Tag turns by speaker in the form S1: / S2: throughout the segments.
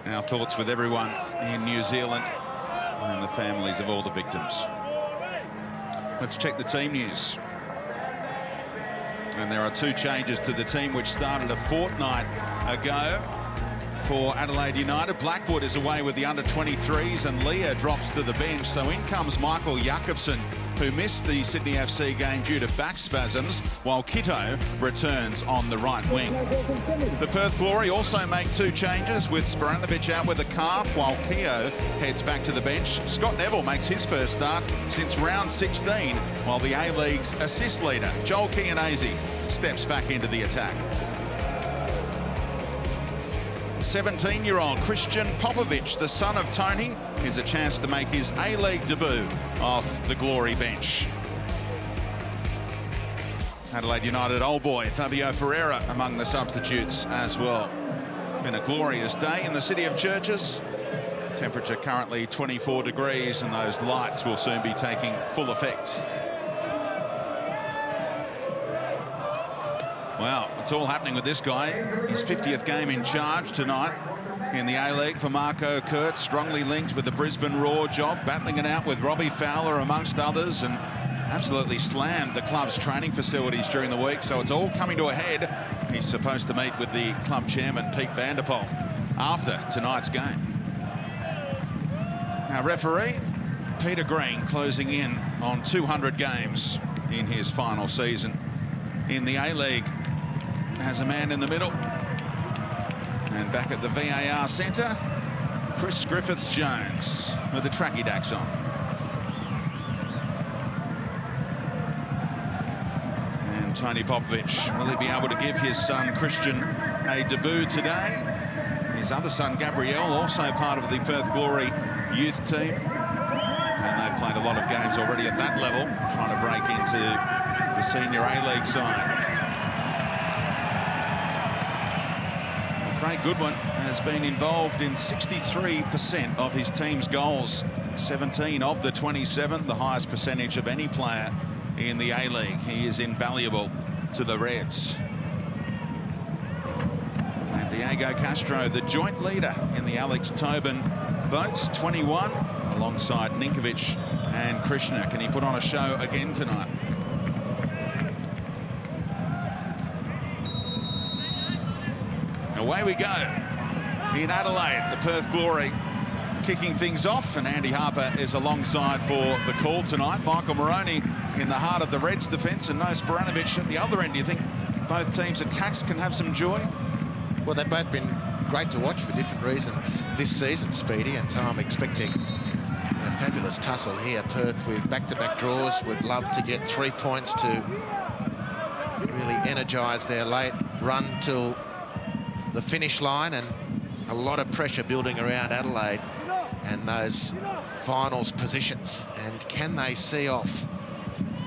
S1: our thoughts with everyone in New Zealand and the families of all the victims. Let's check the team news. And there are two changes to the team which started a fortnight ago for Adelaide United. Blackwood is away with the under-23s and Leah drops to the bench. So in comes Michael Jakobsen, who missed the Sydney FC game due to back spasms, while Kitto returns on the right wing. The Perth Glory also make two changes, with Sporanovic out with a calf, while Keogh heads back to the bench. Scott Neville makes his first start since round 16, while the A-League's assist leader, Joel Kianese, steps back into the attack. 17-year-old Christian Popovic, the son of Tony, is a chance to make his A-League debut off the Glory bench. Adelaide United old boy Fabio Ferreira among the substitutes as well. Been a glorious day in the city of Churches. Temperature currently 24 degrees and those lights will soon be taking full effect. Well, it's all happening with this guy. His 50th game in charge tonight in the A-League for Marco Kurtz, strongly linked with the Brisbane Roar job, battling it out with Robbie Fowler amongst others, and absolutely slammed the club's training facilities during the week. So it's all coming to a head. He's supposed to meet with the club chairman, Pete Vanderpoel, after tonight's game. Our referee, Peter Green, closing in on 200 games in his final season in the A-League. Has a man in the middle. And back at the VAR centre, Chris Griffiths-Jones with the tracky dacks on. And Tony Popovic, will he be able to give his son Christian a debut today? His other son Gabriel, also part of the Perth Glory youth team. And they've played a lot of games already at that level, trying to break into the senior A-League side. Craig Goodwin has been involved in 63% of his team's goals, 17 of the 27, the highest percentage of any player in the A-League. He is invaluable to the Reds. And Diego Castro, the joint leader in the Alex Tobin votes, 21, alongside Ninkovic and Krishna. Can he put on a show again tonight? Away we go in Adelaide, the Perth Glory kicking things off, and Andy Harper is alongside for the call tonight. Michael Moroney in the heart of the Reds defence, and no Sporanovic at the other end. Do you think both teams' attacks can have some joy?
S2: Well, they've both been great to watch for different reasons this season, Speedy, and so I'm expecting a fabulous tussle here. Perth with back-to-back draws would love to get 3 points to really energise their late run till the finish line, and a lot of pressure building around Adelaide and those finals positions. And can they see off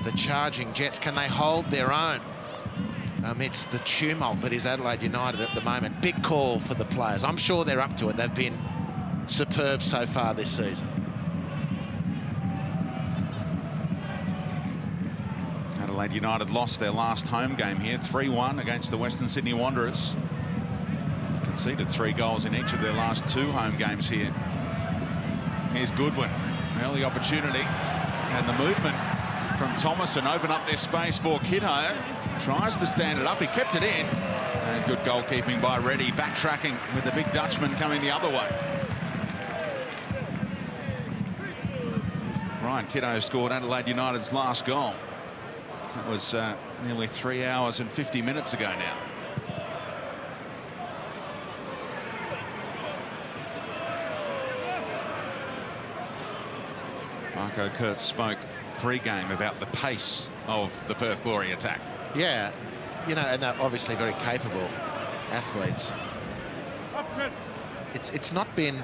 S2: the charging Jets? Can they hold their own amidst the tumult that is Adelaide United at the moment? Big call for the players. I'm sure they're up to it. They've been superb so far this season.
S1: Adelaide United lost their last home game here, 3-1 against the Western Sydney Wanderers. Conceded 3 goals in each of their last 2 home games here. Here's Goodwin, early opportunity, and the movement from Thomason open up their space for Kitto. Tries to stand it up, he kept it in, and good goalkeeping by Reddy, backtracking with the big Dutchman coming the other way. Ryan Kitto scored Adelaide United's last goal. That was nearly 3 hours and 50 minutes ago now. Marco Kurtz spoke pre-game about the pace of the Perth Glory attack.
S2: Yeah, you know, and they're obviously very capable athletes. It's not been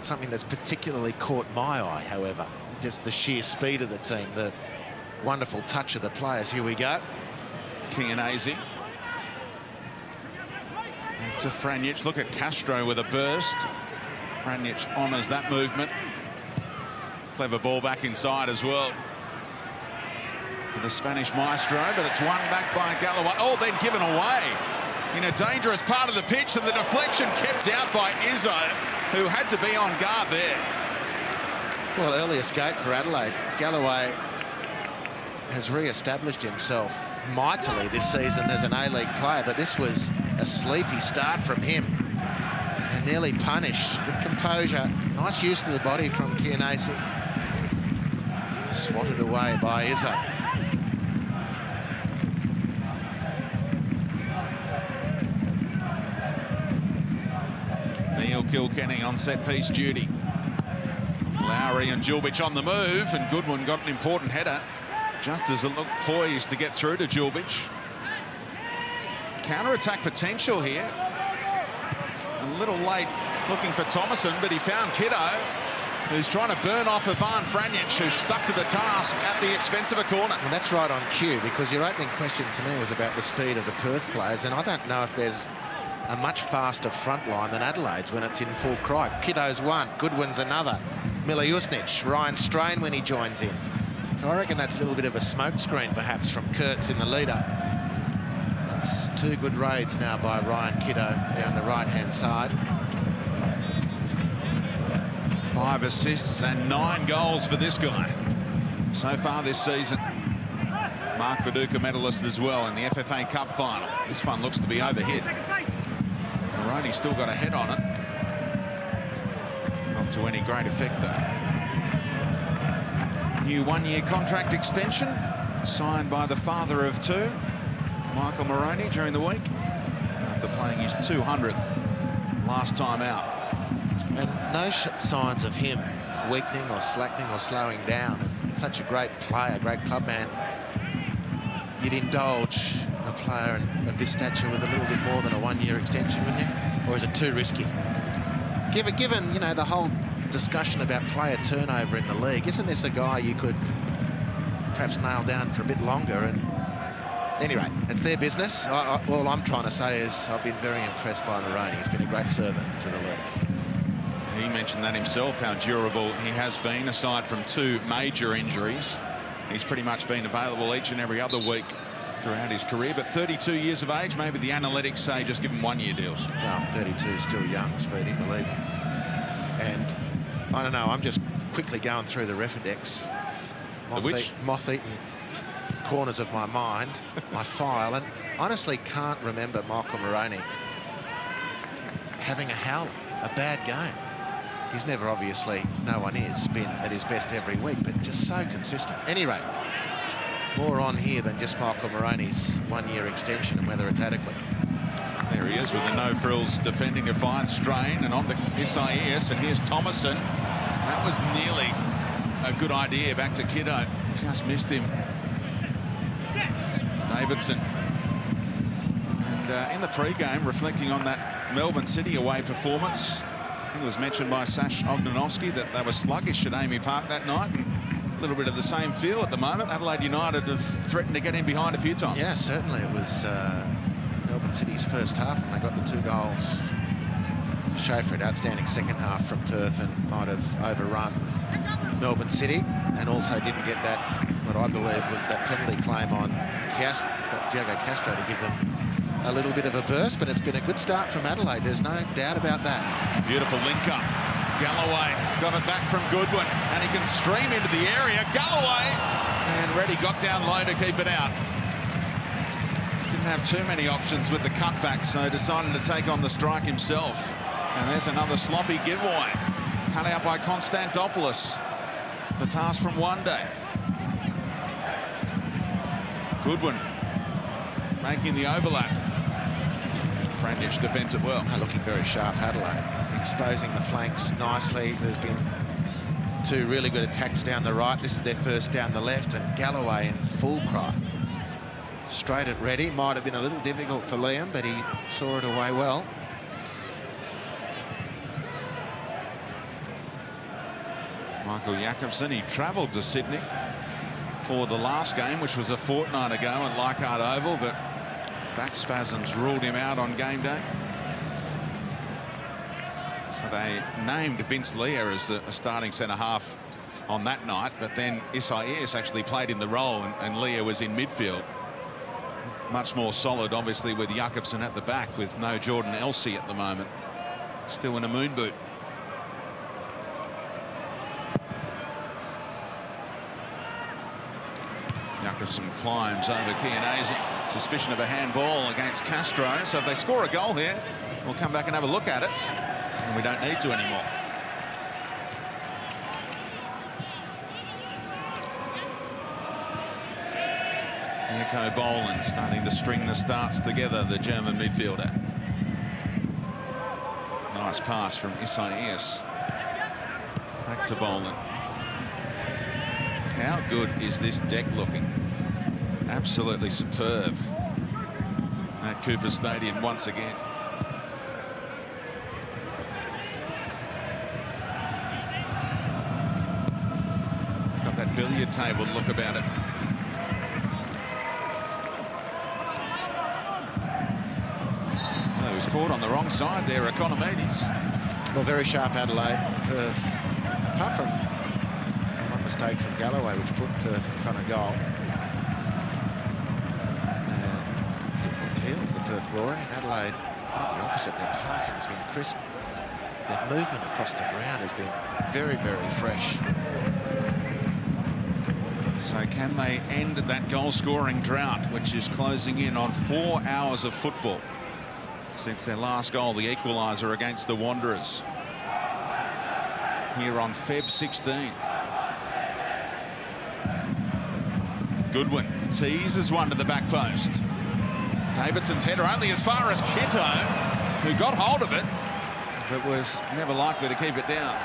S2: something that's particularly caught my eye, however. Just the sheer speed of the team, the wonderful touch of the players. Here we go.
S1: Kianese. Back to Franjic. Look at Castro with a burst. Franjic honours that movement. Clever ball back inside as well for the Spanish maestro, but it's won back by Galloway. Oh, then given away in a dangerous part of the pitch, and the deflection kept out by Izzo. who had to be on guard there.
S2: Well, early escape for Adelaide. Galloway has re-established himself mightily this season as an A-League player, but this was a sleepy start from him and nearly punished. Good composure, nice use of the body from Kianese. Swatted away by Izzo.
S1: Neil Kilkenny on set-piece duty. Lowry and Julbich on the move, and Goodwin got an important header just as it looked poised to get through to Julbich. Counter-attack potential here. A little late looking for Thomason, but he found Kiddo, who's trying to burn off Ivan Franjic, who's stuck to the task at the expense of a corner.
S2: Well, that's right on cue, because your opening question to me was about the speed of the Perth players, and I don't know if there's a much faster front line than Adelaide's when it's in full cry. Kiddo's one, Goodwin's another. Miller Jusnic, Ryan Strain when he joins in. So I reckon that's a little bit of a smokescreen, perhaps, from Kurtz in the leader. That's two good raids now by Ryan Kiddo down the right-hand side.
S1: 5 assists and 9 goals for this guy so far this season. Mark Viduka medalist as well in the FFA Cup final. This one looks to be overhit. Moroney's still got a head on it. Not to any great effect, though. New 1-year contract extension signed by the father of 2, Michael Moroney, during the week after playing his 200th last time out.
S2: And no signs of him weakening or slackening or slowing down. And such a great player, great club man. You'd indulge a player of this stature with a little bit more than a 1-year extension, wouldn't you? Or is it too risky? Given, you know, the whole discussion about player turnover in the league, isn't this a guy you could perhaps nail down for a bit longer? And at any rate, it's their business. All I'm trying to say is I've been very impressed by Moroney. He's been a great servant to the league.
S1: He mentioned that himself, how durable he has been, aside from 2 major injuries. He's pretty much been available each and every other week throughout his career, but 32 years of age, maybe the analytics say just give him 1-year deals.
S2: Well, 32 is still young, Speedy, believe me. And I don't know, I'm just quickly going through the Refidex. Moth-eaten corners of my mind, my file, and honestly can't remember Michael Moroney having a howler, a bad game. He's never, obviously, no one is, been at his best every week, but just so consistent. Any rate, more on here than just Michael Moroney's 1-year extension and whether it's adequate.
S1: There he is with the no-frills defending a fine Strain, and on to SIS, and here's Thomason. That was nearly a good idea, back to Kiddo. Just missed him. Davidson. And in the pre-game, reflecting on that Melbourne City away performance, I think it was mentioned by Sash Ognanovski that they were sluggish at Amy Park that night, and a little bit of the same feel at the moment. Adelaide United have threatened to get in behind a few times.
S2: Yeah, certainly. It was Melbourne City's first half, and they got the 2 goals. Schaffer, outstanding second half from Perth, and might have overrun Melbourne City, and also didn't get that, what I believe was that penalty claim on Diego Castro to give them a little bit of a burst, but it's been a good start from Adelaide. There's no doubt about that.
S1: Beautiful link-up. Galloway got it back from Goodwin, and he can stream into the area. Galloway, and Reddy got down low to keep it out. Didn't have too many options with the cutback, so decided to take on the strike himself. And there's another sloppy giveaway. Cut out by Konstantopoulos. The task from one day. Goodwin making the overlap. Franjic defends it well.
S2: Looking very sharp, Adelaide. Exposing the flanks nicely. There's been 2 really good attacks down the right. This is their first down the left, and Galloway in full cry. Straight at Reddy. Might have been a little difficult for Liam, but he saw it away well.
S1: Michael Jakobsen, he travelled to Sydney for the last game, which was a fortnight ago at Leichhardt Oval, but back spasms ruled him out on game day. So they named Vince Leah as the starting centre-half on that night, but then Isaias actually played in the role, and Leah was in midfield. Much more solid, obviously, with Jakobsen at the back, with no Jordan Elsey at the moment. Still in a moon boot. Jakobsen climbs over Chianese. Suspicion of a handball against Castro. So if they score a goal here, we'll come back and have a look at it. And we don't need to anymore. Nico Boland starting to string the starts together, the German midfielder. Nice pass from Isaias. Back to Boland. How good is this deck looking? Absolutely superb at Cooper Stadium once again. It's got that billiard table look about it. Well, he was caught on the wrong side there, Economides.
S2: Well, very sharp Adelaide. Perth, apart from one mistake from Galloway, which put Perth in front of goal. Heels the Perth glory, and Adelaide, quite the opposite. Their passing has been crisp. Their movement across the ground has been very, very fresh.
S1: So can they end that goal-scoring drought, which is closing in on 4 hours of football since their last goal, the equaliser against the Wanderers here on Feb 16. Goodwin teases one to the back post. Davidson's header only as far as Kitto, who got hold of it, but was never likely to keep it down.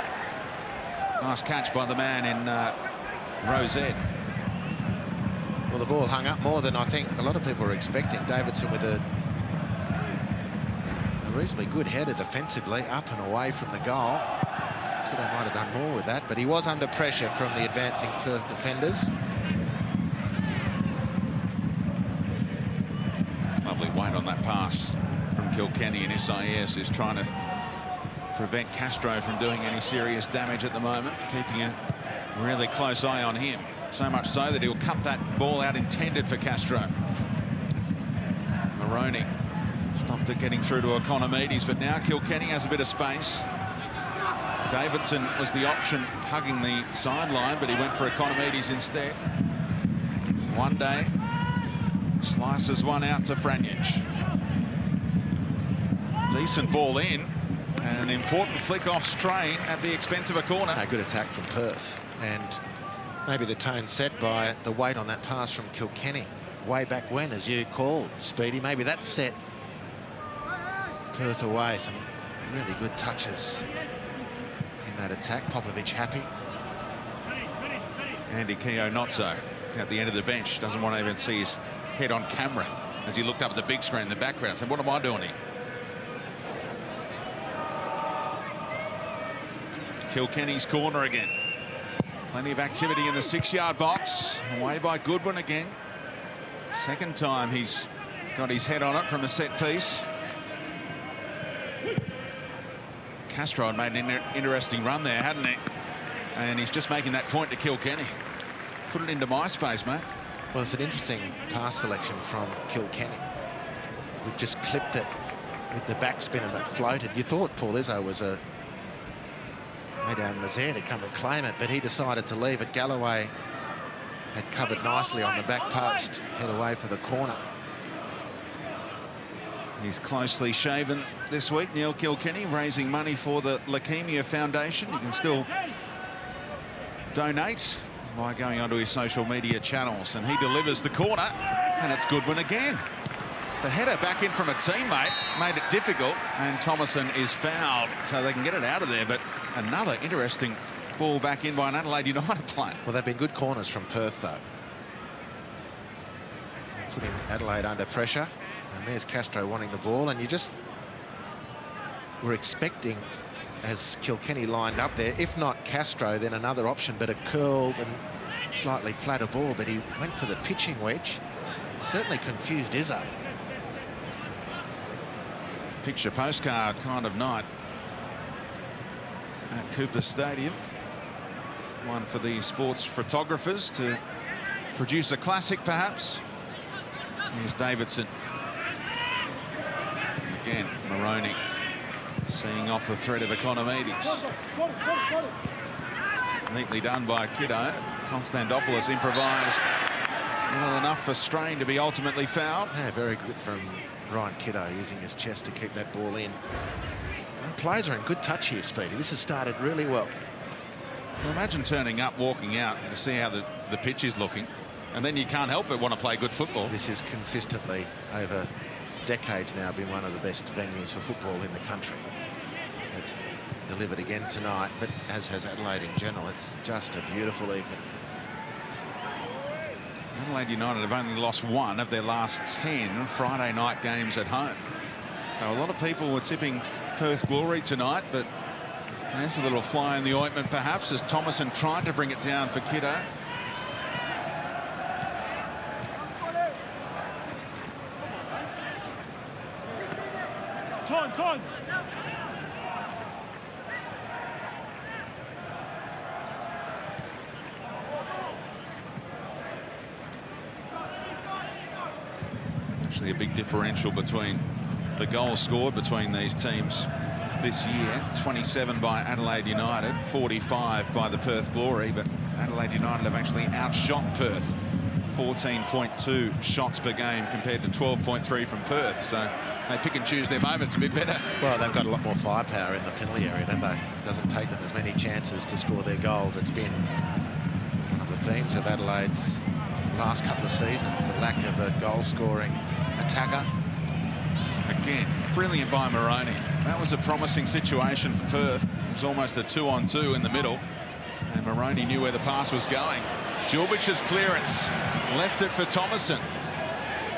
S1: Nice catch by the man in Rosette.
S2: Well, the ball hung up more than I think a lot of people were expecting. Davidson with a reasonably good header defensively, up and away from the goal. Kitto might have done more with that, but he was under pressure from the advancing Perth defenders.
S1: Lovely weight on that pass from Kilkenny, and Isaias is trying to prevent Castro from doing any serious damage at the moment, keeping a really close eye on him. So much so that he'll cut that ball out intended for Castro. Maroney stopped it getting through to Economides, but now Kilkenny has a bit of space. Davidson was the option hugging the sideline, but he went for Economides instead. One day slices one out to Franjic. Decent ball in, and an important flick off strain at the expense of a corner.
S2: A good attack from Perth, and maybe the tone set by the weight on that pass from Kilkenny way back when, as you called, Speedy. Maybe that set Perth away. Some really good touches in that attack. Popovic happy.
S1: Andy Keogh not so. At the end of the bench, doesn't want to even see his head on camera as he looked up at the big screen in the background. Said, what am I doing here? Kilkenny's corner again. Plenty of activity in the 6-yard box. Away by Goodwin again. Second time he's got his head on it from a set piece. Castro had made an interesting run there, hadn't he? And he's just making that point to Kilkenny. Put it into my space, mate.
S2: Well, it's an interesting pass selection from Kilkenny. We just clipped it with the backspin and it floated. You thought Paul Izzo was a down Mazaire to come and claim it, but he decided to leave it. Galloway had covered nicely on the back post, head away for the corner.
S1: He's closely shaven this week, Neil Kilkenny, raising money for the Leukemia Foundation. You can still donate by going onto his social media channels, and he delivers the corner, and it's Goodwin again. The header back in from a teammate made it difficult, and Thomason is fouled, so they can get it out of there. But another interesting ball back in by an Adelaide United player.
S2: Well, they've been good corners from Perth, though. Putting Adelaide under pressure. And there's Castro wanting the ball, and you just were expecting, as Kilkenny lined up there, if not Castro, then another option, but a curled and slightly flatter ball. But he went for the pitching wedge. It certainly confused Izzo.
S1: Picture postcard kind of night at Cooper Stadium. One for the sports photographers to produce a classic, perhaps. Here's Davidson. Again, Maroney seeing off the threat of Economides. Neatly done by Kiddo. Konstantopoulos improvised Well, enough for Strain to be ultimately fouled.
S2: Yeah, very good from Ryan Kiddo, using his chest to keep that ball in. And players are in good touch here, Speedy. This has started really well.
S1: Well, imagine turning up, walking out to see how the pitch is looking, and then you can't help but want to play good football.
S2: This has consistently, over decades now, been one of the best venues for football in the country. It's delivered again tonight, but as has Adelaide in general, it's just a beautiful evening.
S1: Adelaide United have only lost 1 of their last 10 Friday night games at home. So a lot of people were tipping Perth Glory tonight, but there's a little fly in the ointment perhaps as Thomason tried to bring it down for Kiddo.
S3: Time.
S1: Actually a big differential between the goals scored between these teams this year. 27 by Adelaide United, 45 by the Perth Glory, but Adelaide United have actually outshot Perth. 14.2 shots per game compared to 12.3 from Perth, so they pick and choose their moments a bit better.
S2: Well, they've got a lot more firepower in the penalty area, don't they? It doesn't take them as many chances to score their goals. It's been one of the themes of Adelaide's last couple of seasons, the lack of a goal-scoring attacker.
S1: Again, brilliant by Moroney. That was a promising situation for Perth. It was almost a 2-on-2 in the middle, and Moroney knew where the pass was going. Djurbich's clearance left it for Thomason.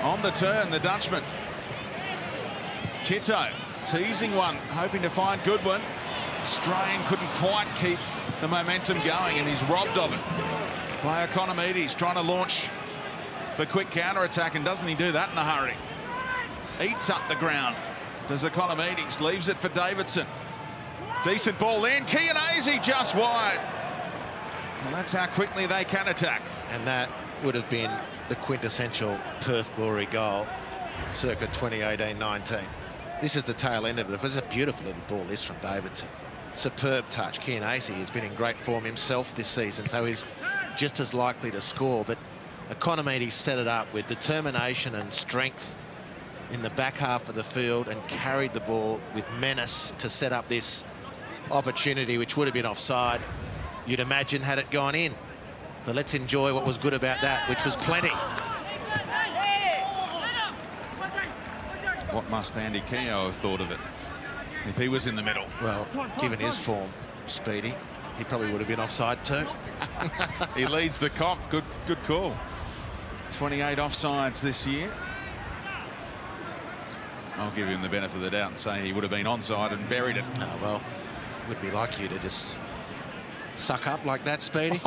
S1: On the turn, the Dutchman. Kitto teasing one, hoping to find Goodwin. Strain couldn't quite keep the momentum going, and he's robbed of it by Economides, trying to launch the quick counter-attack, and doesn't he do that in a hurry? Eats up the ground. Does Economides, leaves it for Davidson. Decent ball in, Chianese just wide. Well, that's how quickly they can attack.
S2: And that would have been the quintessential Perth Glory goal, circa 2018-19. This is the tail end of it, because it's a beautiful little ball, this from Davidson. Superb touch. Chianese has been in great form himself this season, so he's just as likely to score. But Economides set it up with determination and strength in the back half of the field and carried the ball with menace to set up this opportunity, which would have been offside, you'd imagine, had it gone in. But let's enjoy what was good about that, which was plenty.
S1: What must Andy Keogh have thought of it if he was in the middle?
S2: Well, given his form, Speedy, he probably would have been offside too.
S1: He leads the comp. Good call. 28 offsides this year. I'll give him the benefit of the doubt and say he would have been onside and buried it.
S2: Oh, well, it would be like you to just suck up like that, Speedy.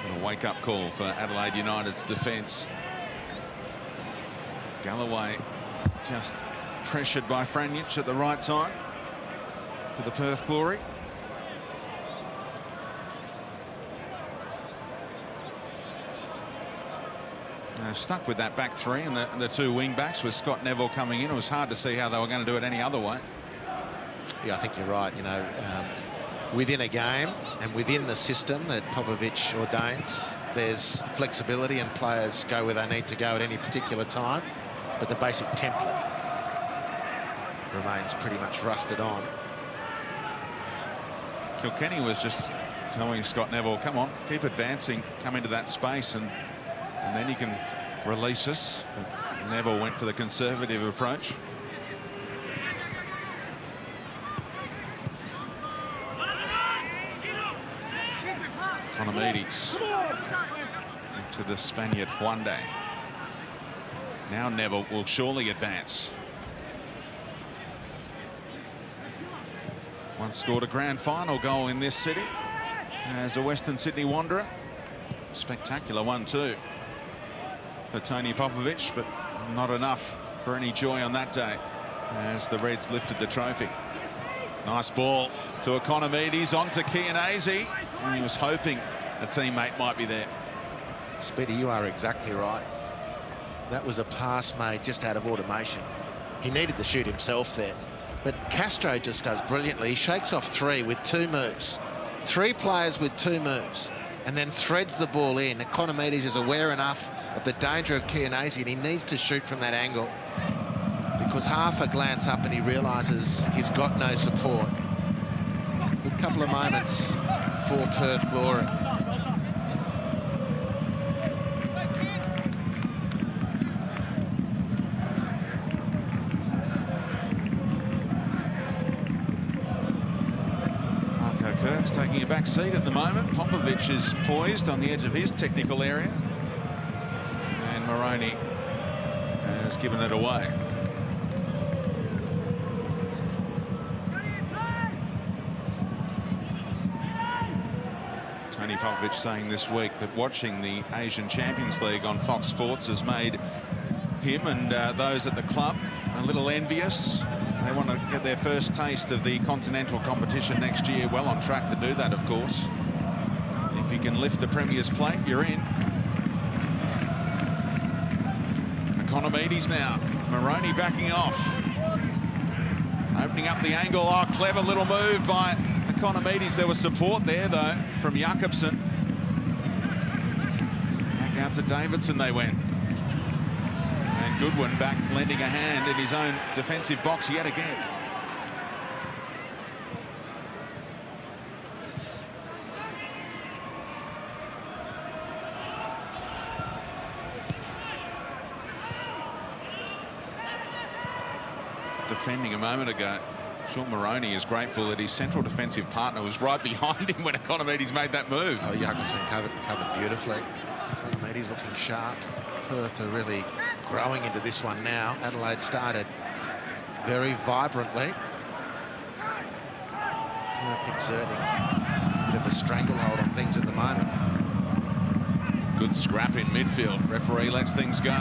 S1: And a wake-up call for Adelaide United's defence. Galloway just pressured by Franjic at the right time for the Perth Glory. Stuck with that back three and the 2 wing backs with Scott Neville coming in. It was hard to see how they were going to do it any other way.
S2: Yeah, I think you're right. You know, within a game and within the system that Popovic ordains, there's flexibility and players go where they need to go at any particular time. But the basic template remains pretty much rusted on.
S1: Kilkenny was just telling Scott Neville, come on, keep advancing, come into that space, and then you can release us. But Neville went for the conservative approach. Economides into the Spaniard one day. Now Neville will surely advance. Once scored a grand final goal in this city as a Western Sydney Wanderer. Spectacular one too for Tony Popovic, but not enough for any joy on that day as the Reds lifted the trophy. Nice ball to Economides, on to Chianese, and he was hoping a teammate might be there.
S2: Speedy, you are exactly right. That was a pass made just out of automation. he needed to shoot himself there. But Castro just does brilliantly. He shakes off 3 with 2 moves. 3 players with 2 moves, and then threads the ball in. Economides is aware enough of the danger of Chianese, and he needs to shoot from that angle, because half a glance up and he realises he's got no support. Good couple of moments for Perth glory.
S1: Kurt's taking a back seat at the moment. Popovic is poised on the edge of his technical area, and Moroney has given it away. Tony Popovic saying this week that watching the Asian Champions League on Fox Sports has made him and those at the club a little envious. They want to get their first taste of the continental competition next year. Well on track to do that, of course. If you can lift the Premier's plate, you're in. Economides now. Moroney backing off. Opening up the angle. Oh, clever little move by Economides. There was support there, though, from Jakobsen. Back out to Davidson they went. And Goodwin back lending a hand in his own defensive box yet again. Defending a moment ago, Sean Moroney is grateful that his central defensive partner was right behind him when Economides made that move.
S2: Oh, Jakobsen covered beautifully. Economides looking sharp. Perth are really growing into this one now. Adelaide started very vibrantly. Perth exerting a bit of a stranglehold on things at the moment.
S1: Good scrap in midfield. Referee lets things go.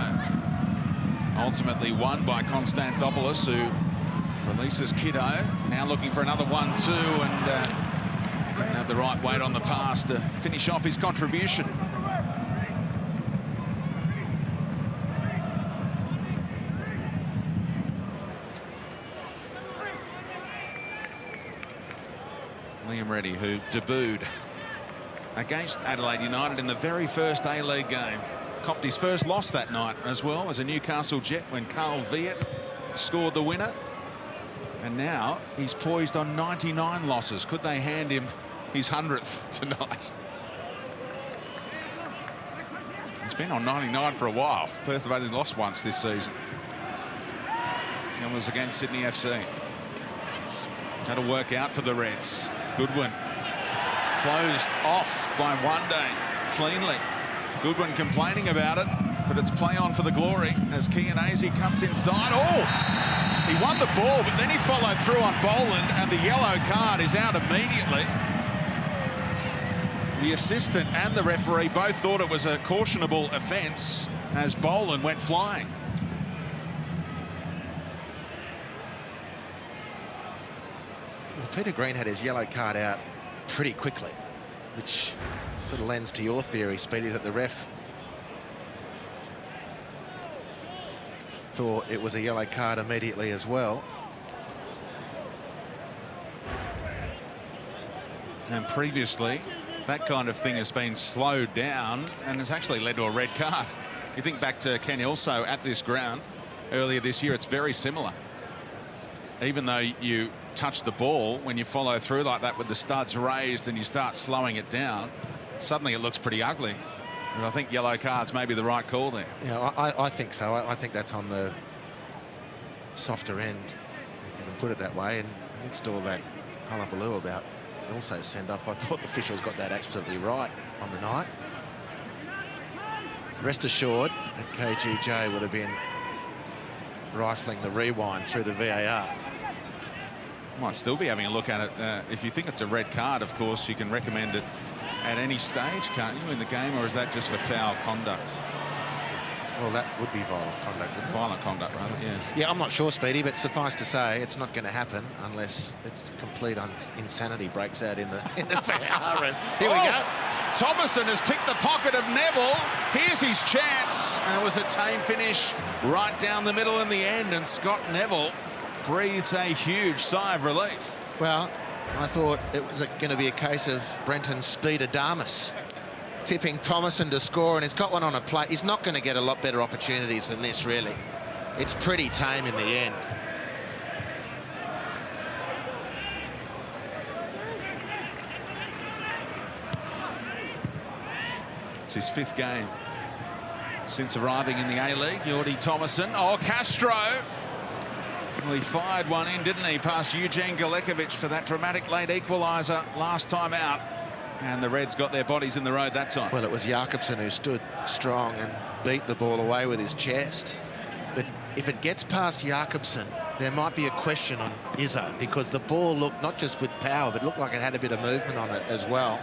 S1: Ultimately won by Konstantopoulos, who releases Kiddo. Now looking for another 1-2, and didn't have the right weight on the pass to finish off his contribution. Liam Reddy, who debuted against Adelaide United in the very first A-League game. Copped his first loss that night as well as a Newcastle Jet when Carl Viet scored the winner. And now he's poised on 99 losses. Could they hand him his 100th tonight? He's been on 99 for a while. Perth have only lost once this season. That was against Sydney FC. That'll work out for the Reds. Goodwin closed off by One-Day cleanly. Goodwin complaining about it, but it's play on for the Glory as Chianese cuts inside. Oh! He won the ball, but then he followed through on Boland, and the yellow card is out immediately. The assistant and the referee both thought it was a cautionable offence as Boland went flying.
S2: Well, Peter Green had his yellow card out pretty quickly, which sort of lends to your theory, Speedy, that the ref thought it was a yellow card immediately as well.
S1: And previously, that kind of thing has been slowed down and has actually led to a red card. You think back to Ken Ilso at this ground earlier this year, it's very similar. Even though you touch the ball, when you follow through like that with the studs raised and you start slowing it down, suddenly it looks pretty ugly. And I think yellow cards may be the right call there.
S2: Yeah, I think so. I think that's on the softer end, if you can put it that way. And amidst all that hullabaloo about Ilso's send-off, I thought the officials got that absolutely right on the night. Rest assured that KGJ would have been rifling the rewind through the VAR.
S1: Might still be having a look at it. If you think it's a red card, of course, you can recommend it at any stage, can't you, in the game, or is that just for foul conduct?
S2: Well, that would be violent conduct, wouldn't it?
S1: Violent conduct, rather, yeah.
S2: Yeah, I'm not sure, Speedy, but suffice to say, it's not going to happen unless it's complete insanity breaks out in the VAR. And here we go.
S1: Thomason has picked the pocket of Neville. Here's his chance. And it was a tame finish right down the middle in the end. And Scott Neville breathes a huge sigh of relief.
S2: Well, I thought it was going to be a case of Brenton Speed-Adamus tipping Thomason to score, and he's got one on a plate. He's not going to get a lot better opportunities than this, really. It's pretty tame in the end.
S1: It's his 5th game since arriving in the A-League. Yordi Thomason. Oh, Castro. Well, he fired one in, didn't he, past Eugene Galekovic for that dramatic late equaliser last time out. And the Reds got their bodies in the road that time.
S2: Well, it was Jakobsen who stood strong and beat the ball away with his chest. But if it gets past Jakobsen, there might be a question on Izzo, because the ball looked, not just with power, but looked like it had a bit of movement on it as well.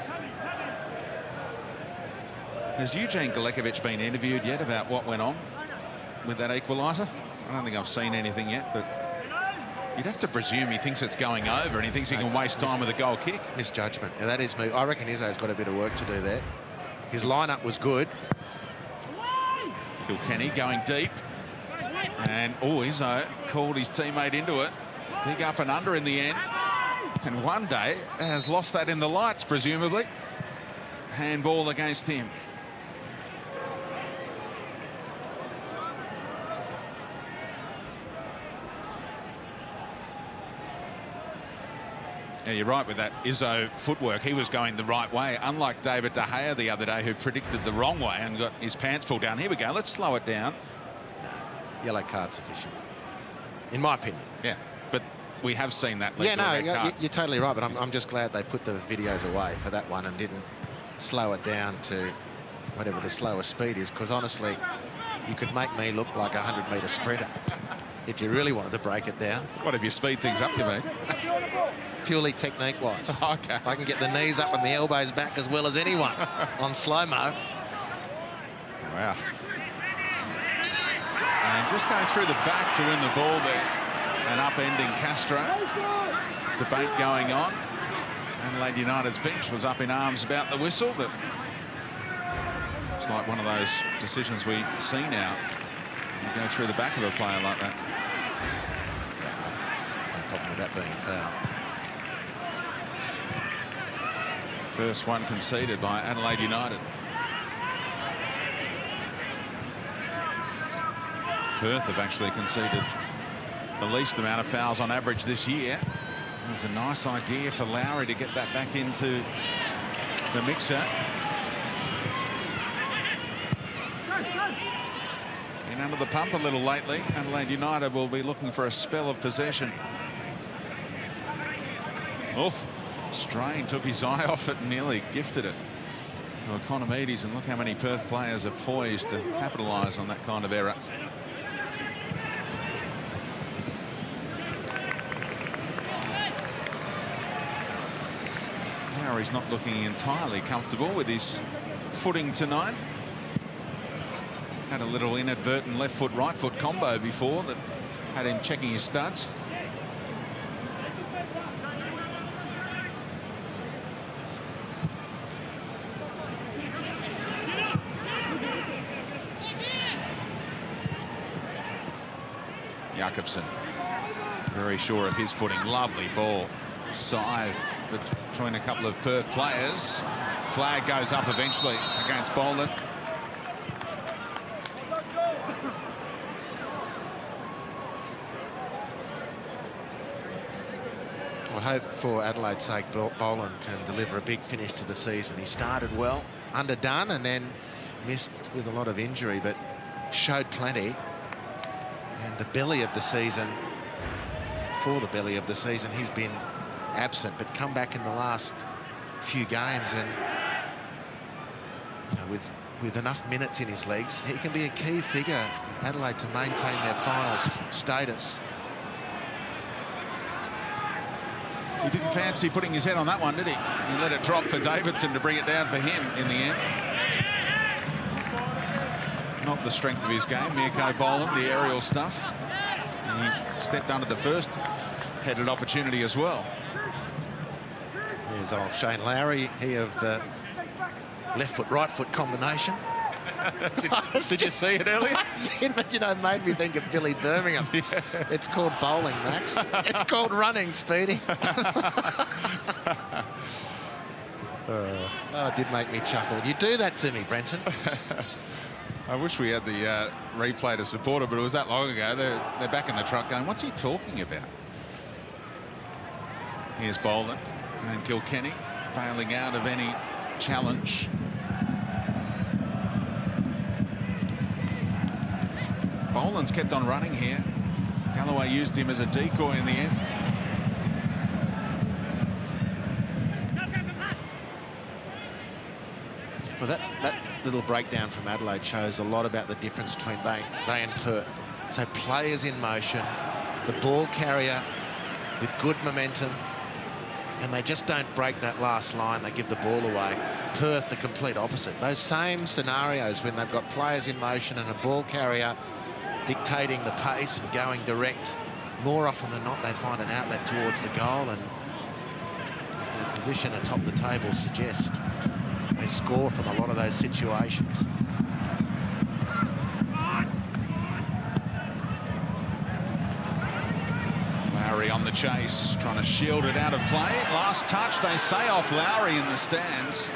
S1: Has Eugene Galekovic been interviewed yet about what went on with that equaliser? I don't think I've seen anything yet, but you'd have to presume he thinks it's going over and he thinks he can waste time with a goal kick.
S2: Misjudgment. Yeah, that is me. I reckon Izzo's got a bit of work to do there. His lineup was good.
S1: Kilkenny going deep. And, oh, Izzo called his teammate into it. Big up and under in the end. And one day has lost that in the lights, presumably. Handball against him. Yeah, you're right with that Izzo footwork. He was going the right way, unlike David De Gea the other day, who predicted the wrong way and got his pants pulled down. Here we go. Let's slow it down.
S2: No, yellow card sufficient, in my opinion.
S1: Yeah, but we have seen that.
S2: Yeah, no, you're totally right, but I'm just glad they put the videos away for that one and didn't slow it down to whatever the slowest speed is, because honestly, you could make me look like a 100-metre sprinter if you really wanted to break it down.
S1: What if you speed things up, you mean?
S2: Purely technique-wise.
S1: Okay.
S2: I can get the knees up and the elbows back as well as anyone on slow-mo.
S1: Wow. And just going through the back to win the ball there and upending Castro. Debate going on. Adelaide United's bench was up in arms about the whistle, but it's like one of those decisions we see now. You go through the back of a player like that.
S2: Yeah, no problem with that being a foul.
S1: First one conceded by Adelaide United. Perth have actually conceded the least amount of fouls on average this year. It was a nice idea for Lowry to get that back into the mixer. Been under the pump a little lately. Adelaide United will be looking for a spell of possession. Oh, Strain took his eye off it and nearly gifted it to Economides, and look how many Perth players are poised to capitalise on that kind of error. Lowry's not looking entirely comfortable with his footing tonight. Had a little inadvertent left foot, right foot combo before that had him checking his studs. Jakobsen, very sure of his footing. Lovely ball, scythed between a couple of Perth players. Flag goes up eventually against Boland.
S2: I hope for Adelaide's sake Boland can deliver a big finish to the season. He started well, underdone, and then missed with a lot of injury, but showed plenty. And the belly of the season, for the belly of the season, he's been absent, but come back in the last few games, and you know, with enough minutes in his legs, he can be a key figure in Adelaide to maintain their finals status.
S1: He didn't fancy putting his head on that one, did he? He let it drop for Davidson to bring it down for him in the end. Not the strength of his game, Mirko Boland, the aerial stuff. And he stepped under the first headed opportunity as well.
S2: There's old Shane Lowry, he of the left foot, right foot combination.
S1: Did you see it earlier?
S2: I did, but, you know, it made me think of Billy Birmingham. Yeah. It's called bowling, Max. It's called running, Speedy. Oh, it did make me chuckle. You do that to me, Brenton.
S1: I wish we had the replay to support it, but it was that long ago. They're back in the truck going, what's he talking about? Here's Boland and Kilkenny bailing out of any challenge. Boland's kept on running here. Galloway used him as a decoy in the end.
S2: Well, that little breakdown from Adelaide shows a lot about the difference between they and Perth. So players in motion, the ball carrier with good momentum, and they just don't break that last line. They give the ball away. Perth, the complete opposite. Those same scenarios when they've got players in motion and a ball carrier dictating the pace and going direct, more often than not they find an outlet towards the goal, and as their position atop the table suggests, they score from a lot of those situations.
S1: Lowry on the chase, trying to shield it out of play. Last touch, they say, off Lowry in the stands.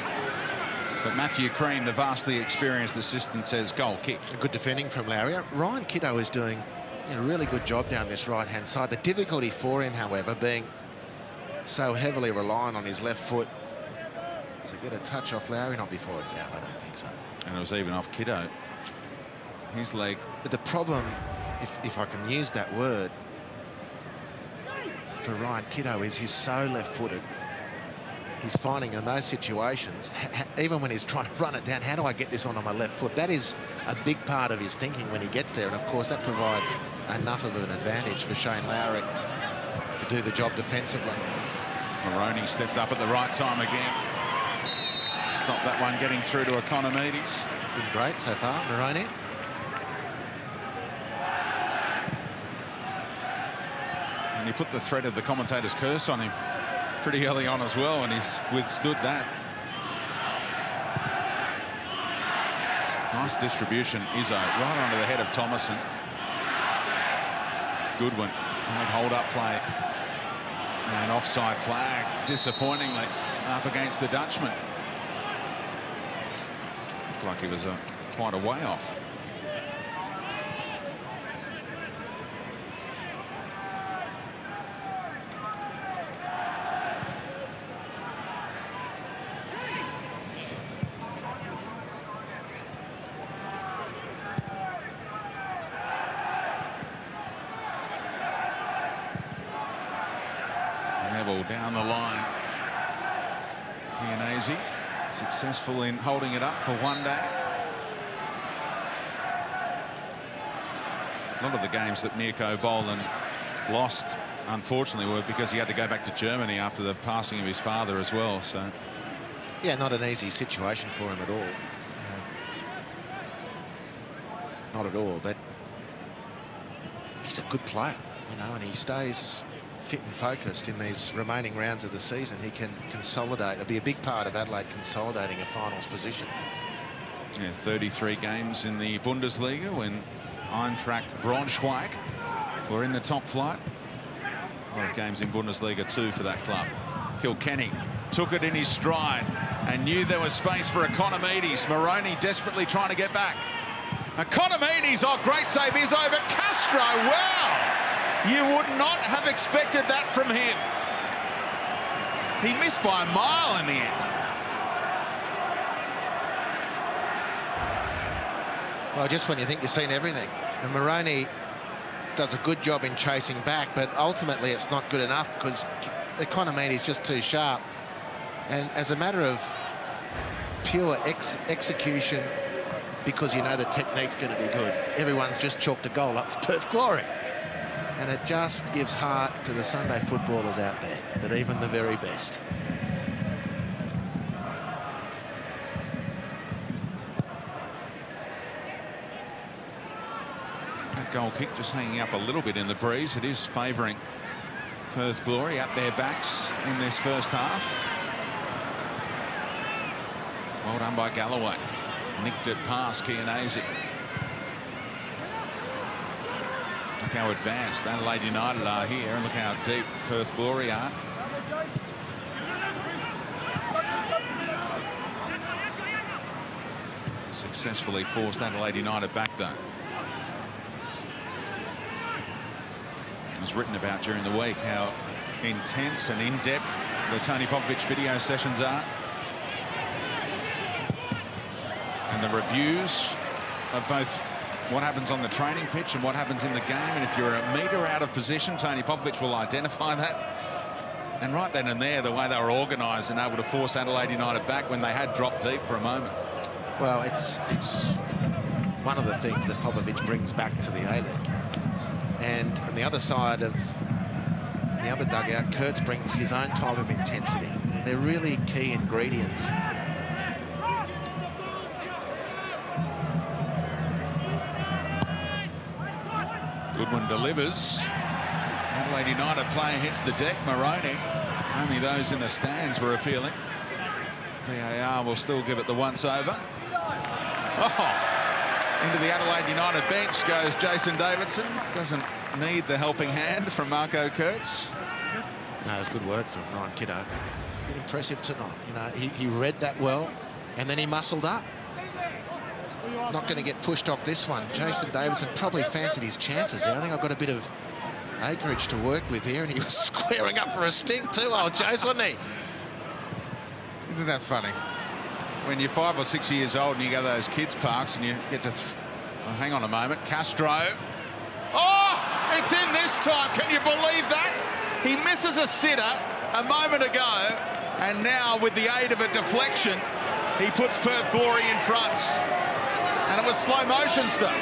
S1: But Matthew Crean, the vastly experienced assistant, says goal kick.
S2: Good defending from Lowry. Ryan Kiddo is doing a really good job down this right-hand side. The difficulty for him, however, being so heavily reliant on his left foot. Does he get a touch off Lowry? Not before it's out, I don't think so.
S1: And it was even off Kiddo. His leg.
S2: But the problem, if I can use that word, for Ryan Kiddo is he's so left-footed. He's finding in those situations, even when he's trying to run it down, how do I get this on my left foot? That is a big part of his thinking when he gets there. And, of course, that provides enough of an advantage for Shane Lowry to do the job defensively.
S1: Maroney stepped up at the right time again. Stopped that one getting through to Economides.
S2: Been great so far, Maroney.
S1: And he put the threat of the commentator's curse on him pretty early on as well, and he's withstood that. Nice distribution, Izzo, right onto the head of Thomason. Goodwin, hold up play. And offside flag, disappointingly, up against the Dutchman. Looked like he was quite a way off. Down the line. Pianese successful in holding it up for one day. A lot of the games that Mirko Boland lost, unfortunately, were because he had to go back to Germany after the passing of his father as well. So,
S2: yeah, not an easy situation for him at all. Not at all, but he's a good player, you know, and he stays fit and focused in these remaining rounds of the season. He can consolidate. It'll be a big part of Adelaide consolidating a finals position.
S1: Yeah, 33 games in the Bundesliga when Eintracht Braunschweig were in the top flight. A lot of games in Bundesliga too for that club. Kilkenny took it in his stride and knew there was space for Economides. Maroney desperately trying to get back. Economides, oh, great save, is over. Castro, wow! You would not have expected that from him. He missed by a mile in the end.
S2: Well, just when you think you've seen everything. And Maroney does a good job in chasing back, but ultimately it's not good enough because Economides is just too sharp. And as a matter of pure execution, because you know the technique's going to be good, everyone's just chalked a goal up for Perth Glory. And it just gives heart to the Sunday footballers out there, that even the very best.
S1: That goal kick just hanging up a little bit in the breeze. It is favouring Perth Glory at their backs in this first half. Well done by Galloway. Nicked it past Chianese. Look how advanced Adelaide United are here, and look how deep Perth Glory are. Successfully forced Adelaide United back, though. It was written about during the week how intense and in-depth the Tony Popovich video sessions are. And the reviews of both what happens on the training pitch and what happens in the game. And if you're a metre out of position, Tony Popovich will identify that. And right then and there, the way they were organised and able to force Adelaide United back when they had dropped deep for a moment.
S2: Well, it's one of the things that Popovich brings back to the A-League. And on the other side of the other dugout, Kurtz brings his own type of intensity. They're really key ingredients.
S1: Goodwin delivers. Adelaide United player hits the deck. Maroney. Only those in the stands were appealing. VAR will still give it the once-over. Oh, into the Adelaide United bench goes Jason Davidson. Doesn't need the helping hand from Marco Kurtz.
S2: No, it was good work from Ryan Kiddo. Impressive tonight. You know, he read that well, and then he muscled up. Not going to get pushed off this one. Jason Davidson probably fancied his chances there. I think I've got a bit of acreage to work with here, and he was squaring up for a stink too, old Jace, wasn't he?
S1: Isn't that funny? When you're 5 or 6 years old and you go to those kids' parks and you get to... Well, hang on a moment. Castro. Oh, it's in this time. Can you believe that? He misses a sitter a moment ago, and now with the aid of a deflection, he puts Perth Glory in front. And it was slow motion stuff.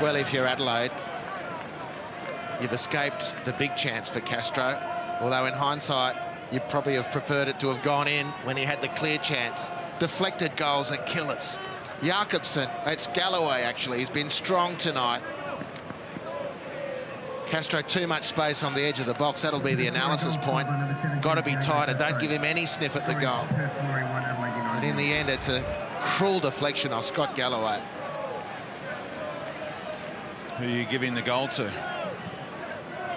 S2: Well, if you're Adelaide, you've escaped the big chance for Castro, although in hindsight, you probably have preferred it to have gone in when he had the clear chance. Deflected goals are killers. Jakobsen, it's Galloway actually, he's been strong tonight. Castro, too much space on the edge of the box. That'll be the analysis point. Got to be tighter. Don't give him any sniff at the goal. And in the end, it's a cruel deflection off Scott Galloway.
S1: Who are you giving the goal to?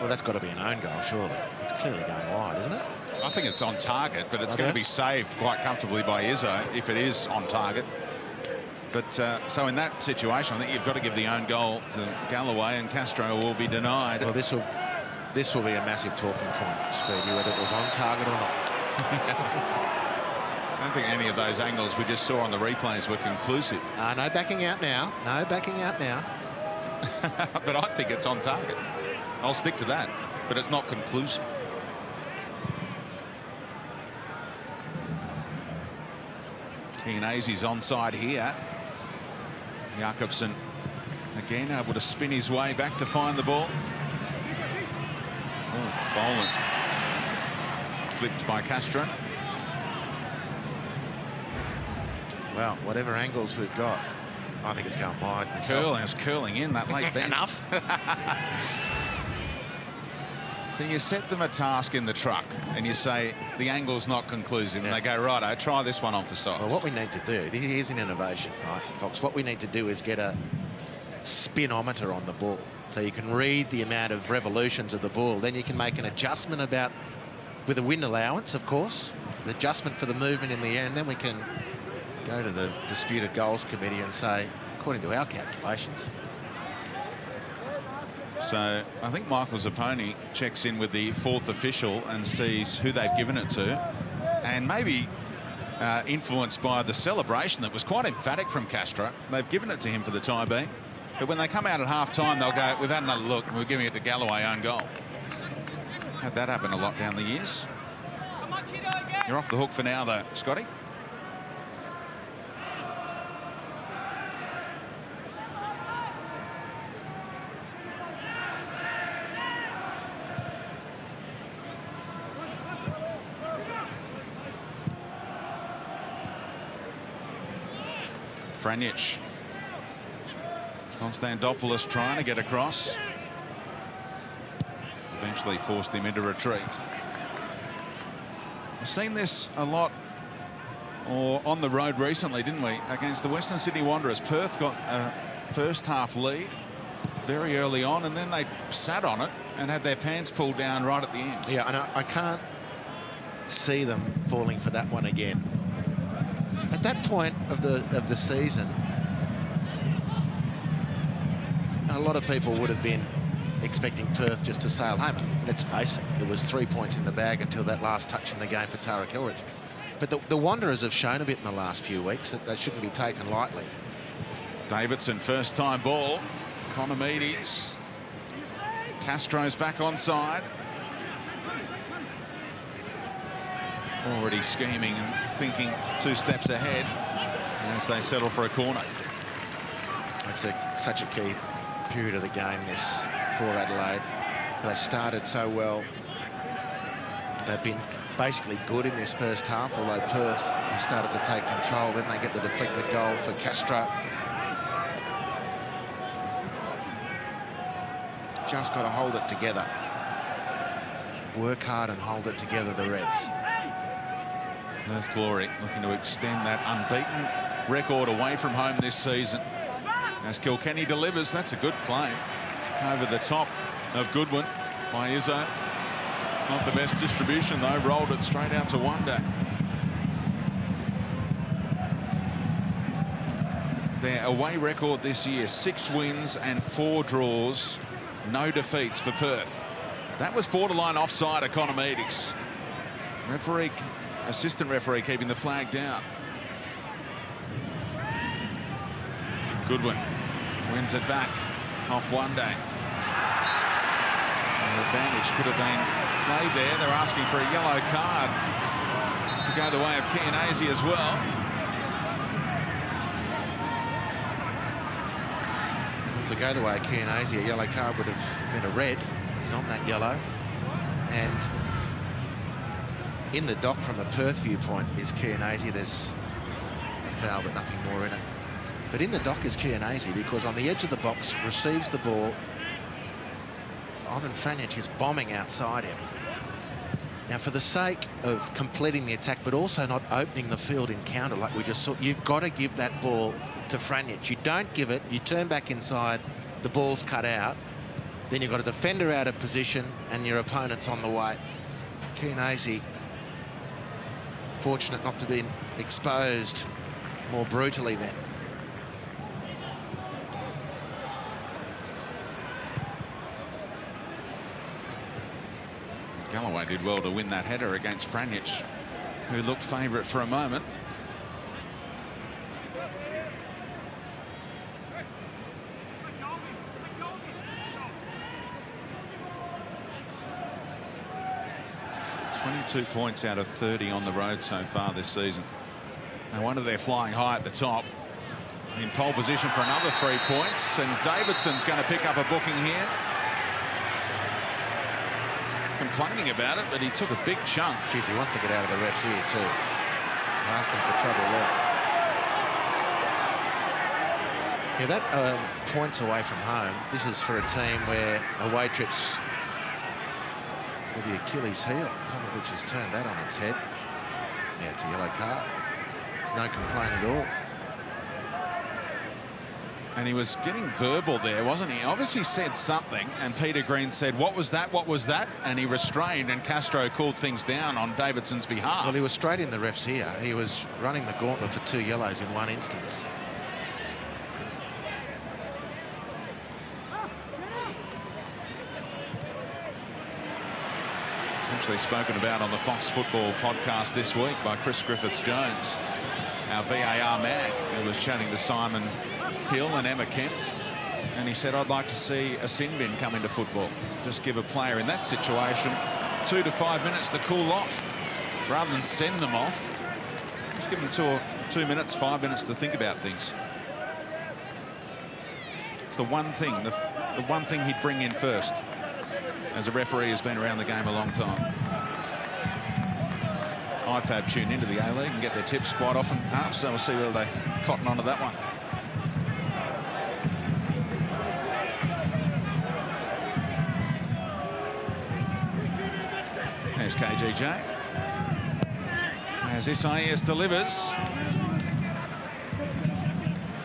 S2: Well, that's got to be an own goal, surely. It's clearly going wide, isn't it?
S1: I think it's on target, but it's going to be saved quite comfortably by Izzo if it is on target. But so in that situation, I think you've got to give the own goal to Galloway, and Castro will be denied.
S2: Well, this will be a massive talking point, Speedy, whether it was on target or not.
S1: I don't think any of those angles we just saw on the replays were conclusive.
S2: No backing out now. No backing out now.
S1: But I think it's on target. I'll stick to that. But it's not conclusive. Chianese's onside here. Jakobsen again able to spin his way back to find the ball. Oh, Boland clipped by Castro.
S2: Well, whatever angles we've got, I think it's going wide.
S1: It's curling in that late bench.
S2: Enough.
S1: So you set them a task in the truck and you say the angle's not conclusive, and they go, right, I try this one on for size.
S2: Well, what we need to do, here's an innovation, right, Fox? What we need to do is get a spinometer on the ball so you can read the amount of revolutions of the ball. Then you can make an adjustment about, with a wind allowance, of course, the adjustment for the movement in the air, and then we can go to the disputed goals committee and say, according to our calculations.
S1: So I think Michael Zapponi checks in with the fourth official and sees who they've given it to, and maybe influenced by the celebration that was quite emphatic from Castro. They've given it to him for the time being, but when they come out at half-time, they'll go, we've had another look, and we're giving it to Galloway own goal. Had that happen a lot down the years. You're off the hook for now, though, Scotty. Franjic. Konstantopoulos trying to get across. eventually forced him into retreat. We've seen this a lot or on the road recently, didn't we? Against the Western Sydney Wanderers, Perth got a first half lead very early on, and then they sat on it and had their pants pulled down right at the end.
S2: Yeah, and I can't see them falling for that one again. At that point of the season, a lot of people would have been expecting Perth just to sail home. And let's face it, it was 3 points in the bag until that last touch in the game for Tara Kilridge. But the Wanderers have shown a bit in the last few weeks that they shouldn't be taken lightly.
S1: Davidson, first time ball. Economides. Castro's back onside. Already scheming and thinking 2 steps ahead as they settle for a corner.
S2: It's such a key period of the game, this, for Adelaide. They started so well. They've been basically good in this first half, although Perth have started to take control. Then they get the deflected goal for Castro. Just got to hold it together. Work hard and hold it together, the Reds.
S1: Perth Glory looking to extend that unbeaten record away from home this season. As Kilkenny delivers, that's a good claim. Over the top of Goodwin by Izzo. Not the best distribution though, rolled it straight out to Wonder. Their away record this year, 6 wins and 4 draws, no defeats for Perth. That was borderline offside, Economides. Assistant referee keeping the flag down. Goodwin wins it back off one day. The advantage could have been played there. They're asking for a yellow card to go the way of Chianese as well.
S2: To go the way of Chianese, a yellow card would have been a red. He's on that yellow. And in the dock from a Perth viewpoint is Chianese. There's a foul but nothing more in it. But in the dock is Chianese because on the edge of the box receives the ball. Ivan Franjic is bombing outside him. Now, for the sake of completing the attack, but also not opening the field in counter like we just saw, you've got to give that ball to Franjic. You don't give it, you turn back inside, the ball's cut out, then you've got a defender out of position and your opponent's on the way. Chianese, fortunate not to be exposed more brutally then.
S1: Galloway did well to win that header against Franjic, who looked favourite for a moment. ...22 points out of 30 on the road so far this season. No wonder they're flying high at the top. In pole position for another 3 points, and Davidson's going to pick up a booking here. Complaining about it, but he took a big chunk.
S2: Geez, he wants to get out of the refs here too. Asking for trouble there. Yeah, that points away from home. This is for a team where away trips with the Achilles heel. Tomovic has turned that on its head. Yeah, it's a yellow card. No complaint at all.
S1: And he was getting verbal there, wasn't he? Obviously said something, and Peter Green said, "What was that? What was that?" And he restrained, and Castro cooled things down on Davidson's behalf.
S2: Well, he was straight in the refs here. He was running the gauntlet for 2 yellows in one instance.
S1: Essentially spoken about on the Fox Football podcast this week by Chris Griffiths-Jones, our VAR man, who was chatting to Simon Hill and Emma Kemp, and he said, "I'd like to see a sin bin come into football. Just give a player in that situation 2 to 5 minutes to cool off, rather than send them off. Just give them 2 minutes, 5 minutes to think about things." It's the one thing, the one thing he'd bring in first, as a referee who's been around the game a long time. IFAB tune into the A-League and get their tips quite often up, so we'll see whether they cotton onto that one. There's KGJ. As Isaias delivers.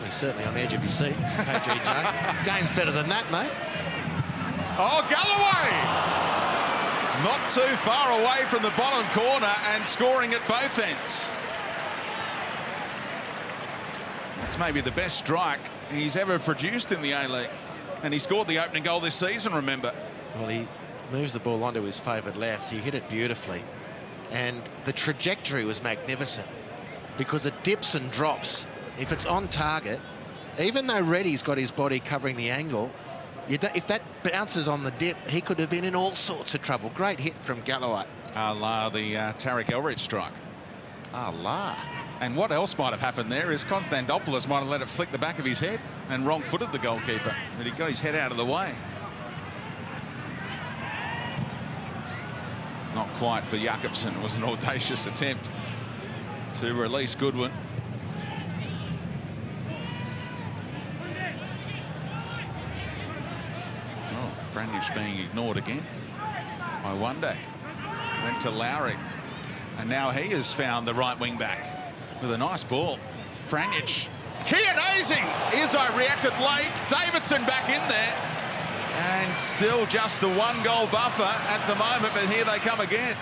S2: He's certainly on the edge of his seat, KGJ. Game's better than that, mate.
S1: Oh, Galloway! Not too far away from the bottom corner and scoring at both ends. That's maybe the best strike he's ever produced in the A-League. And he scored the opening goal this season, remember.
S2: Well, he moves the ball onto his favoured left. He hit it beautifully. And the trajectory was magnificent because it dips and drops. If it's on target, even though Reddy's got his body covering the angle, if that bounces on the dip, he could have been in all sorts of trouble. Great hit from Galloway.
S1: A la the Tarek Elrich strike.
S2: A la.
S1: And what else might have happened there is Konstantopoulos might have let it flick the back of his head and wrong-footed the goalkeeper. But he got his head out of the way. Not quite for Jakobsen. It was an audacious attempt to release Goodwin. Oh, Franjic being ignored again by One-Day. Went to Lowry. And now he has found the right wing back with a nice ball. Franjic. Chianese! Izzo reacted late. Davidson back in there. And still just the 1 goal buffer at the moment, but here they come again.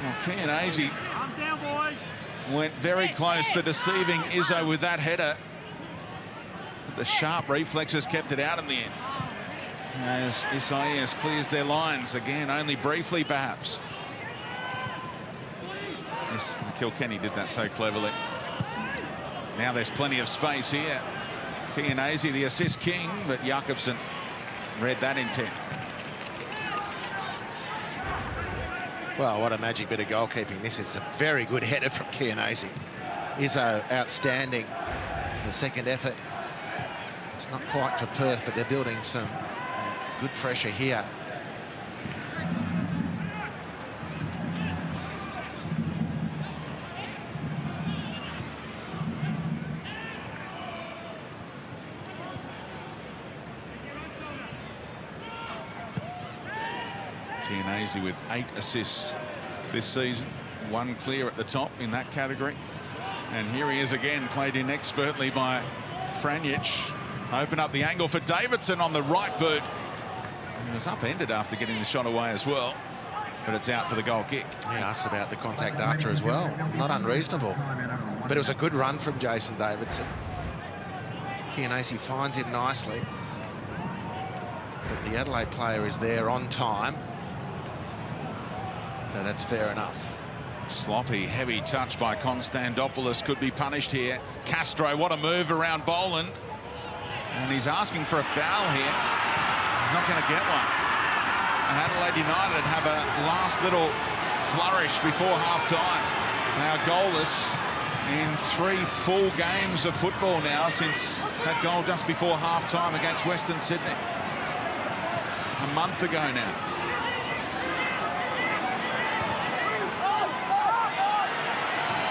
S1: Well, Chianese went very close to deceiving Izzo with that header. But the sharp reflexes kept it out in the end. As Isaias clears their lines again, only briefly perhaps. Yes, Kilkenny did that so cleverly. Now there's plenty of space here. Chianese, the assist king, but Jakobsen read that intent.
S2: Well, what a magic bit of goalkeeping. This is a very good header from Chianese. Izzo outstanding. The second effort. It's not quite for Perth, but they're building some good pressure here.
S1: Chianese with 8 assists this season, 1 clear at the top in that category. And here he is again, played in expertly by Franjic. Open up the angle for Davidson on the right boot. He was upended after getting the shot away as well, but it's out for the goal kick.
S2: He asked about the contact after as well. Not unreasonable, but it was a good run from Jason Davidson. Chianese finds it nicely, but the Adelaide player is there on time. So that's fair enough.
S1: Sloppy, heavy touch by Konstantopoulos could be punished here. Castro, what a move around Boland. And he's asking for a foul here. He's not going to get one. And Adelaide United have a last little flourish before half-time. Now goalless in 3 full games of football now since that goal just before half-time against Western Sydney. A month ago now.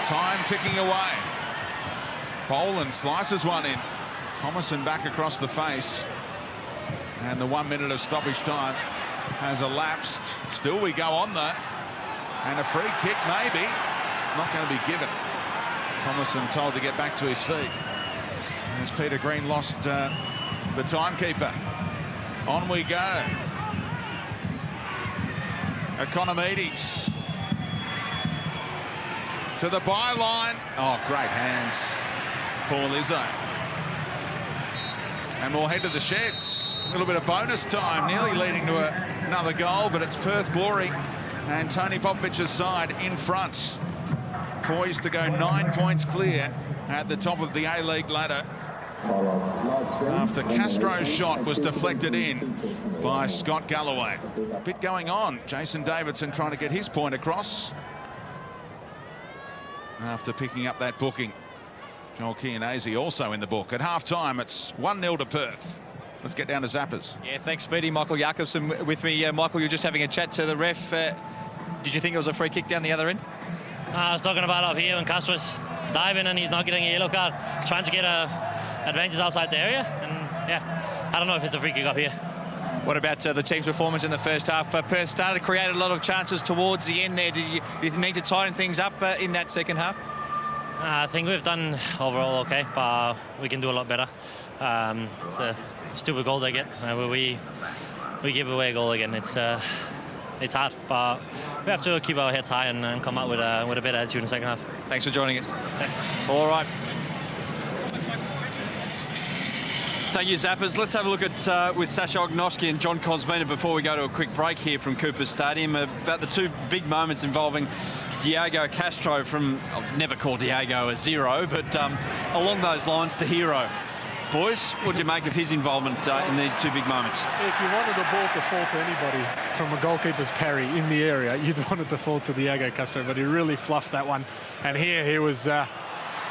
S1: Time ticking away. Boland slices one in. Thomason back across the face. And the 1 minute of stoppage time has elapsed. Still we go on though. And a free kick maybe. It's not going to be given. Thomason told to get back to his feet. As Peter Green lost the timekeeper. On we go. Economides. To the byline. Oh, great hands. Paul Izzo. And we'll head to the sheds. A little bit of bonus time, nearly leading to another goal, but it's Perth Glory and Tony Popovich's side in front. Poised to go 9 points clear at the top of the A-League ladder. After Castro's shot was deflected in by Scott Galloway. A bit going on. Jason Davidson trying to get his point across. After picking up that booking. Joel Chianese also in the book. At half-time, it's 1-0 to Perth. Let's get down to Zappers.
S3: Yeah, thanks, Speedy. Michael Jakobsen with me. Michael, you're just having a chat to the ref. Did you think it was a free kick down the other end?
S4: I was talking about up here when Castro's diving and he's not getting a yellow card. He's trying to get advances outside the area. And, yeah, I don't know if it's a free kick up here.
S3: What about the team's performance in the first half? Perth started to create a lot of chances towards the end there. Did you need to tighten things up in that second half?
S4: I think we've done overall okay, but we can do a lot better. It's a stupid goal they get. We give away a goal again. It's hard, but we have to keep our heads high and come out with a better attitude in the second half.
S3: Thanks for joining us. All right.
S5: Thank you, Zappers. Let's have a look at with Sasha Ognosky and John Kosmina before we go to a quick break here from Cooper's Stadium about the two big moments involving Diego Castro from, I'll never call Diego a zero, but along those lines to hero. Boys, what do you make of his involvement in these two big moments?
S6: If you wanted the ball to fall to anybody from a goalkeeper's parry in the area, you'd want it to fall to Diego Castro, but he really fluffed that one. And here he was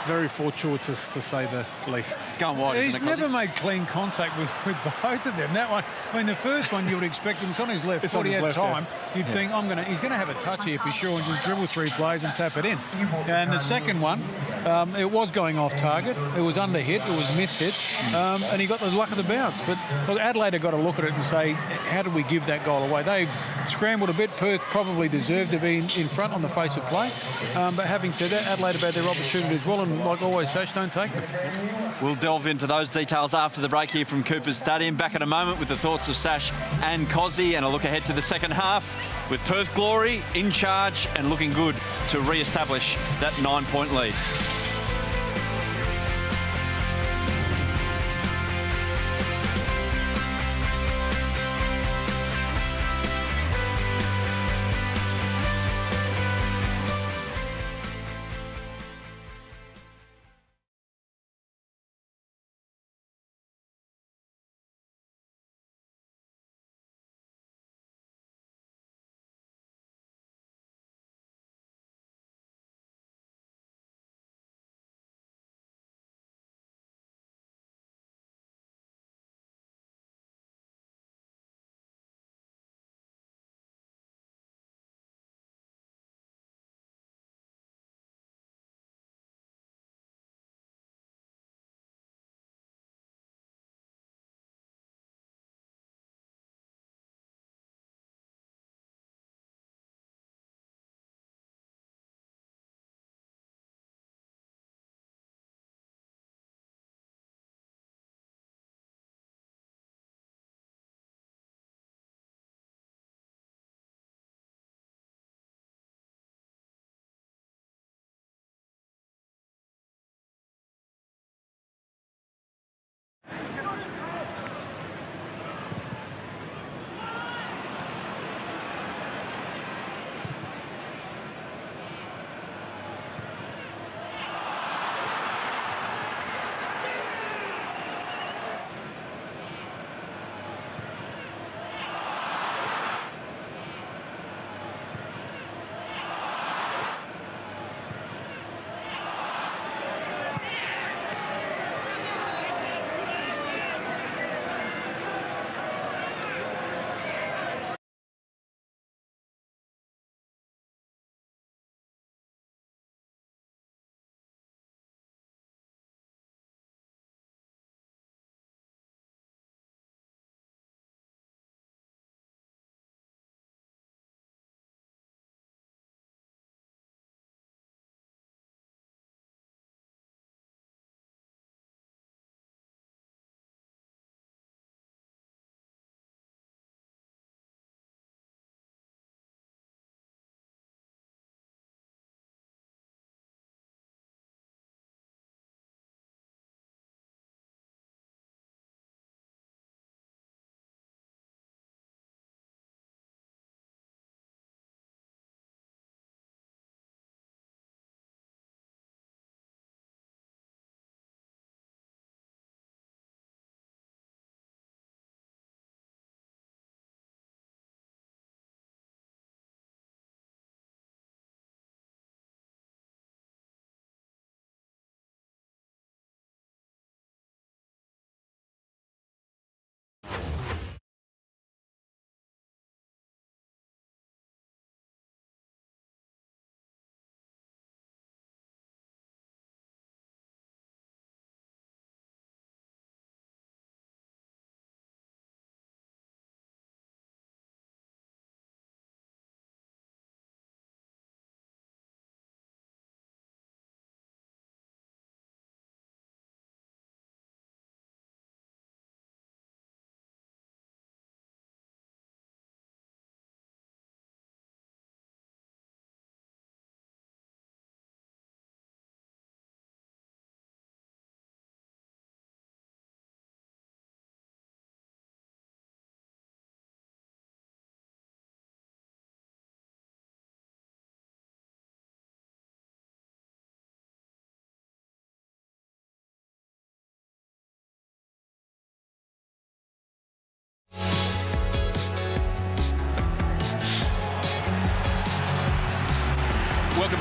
S6: very fortuitous, to say the least.
S5: It's going wide, isn't it,
S7: He's never made clean contact with both of them. That one, I mean, the first one you would expect him, it's on his left,
S6: It's on his left,
S7: time.
S6: yeah.
S7: You'd think he's going to have a touch here for sure and just dribble 3 plays and tap it in. And the second one, it was going off target. It was under hit. It was miss hit. And he got the luck of the bounce. But look, Adelaide have got to look at it and say, how did we give that goal away? They've scrambled a bit. Perth probably deserved to be in front on the face of play. But having said that, Adelaide have had their opportunity as well. And like always, Sash, don't take them.
S5: We'll delve into those details after the break here from Cooper's Stadium. Back in a moment with the thoughts of Sash and Cozzy and a look ahead to the second half with Perth Glory in charge and looking good to re-establish that 9-point lead.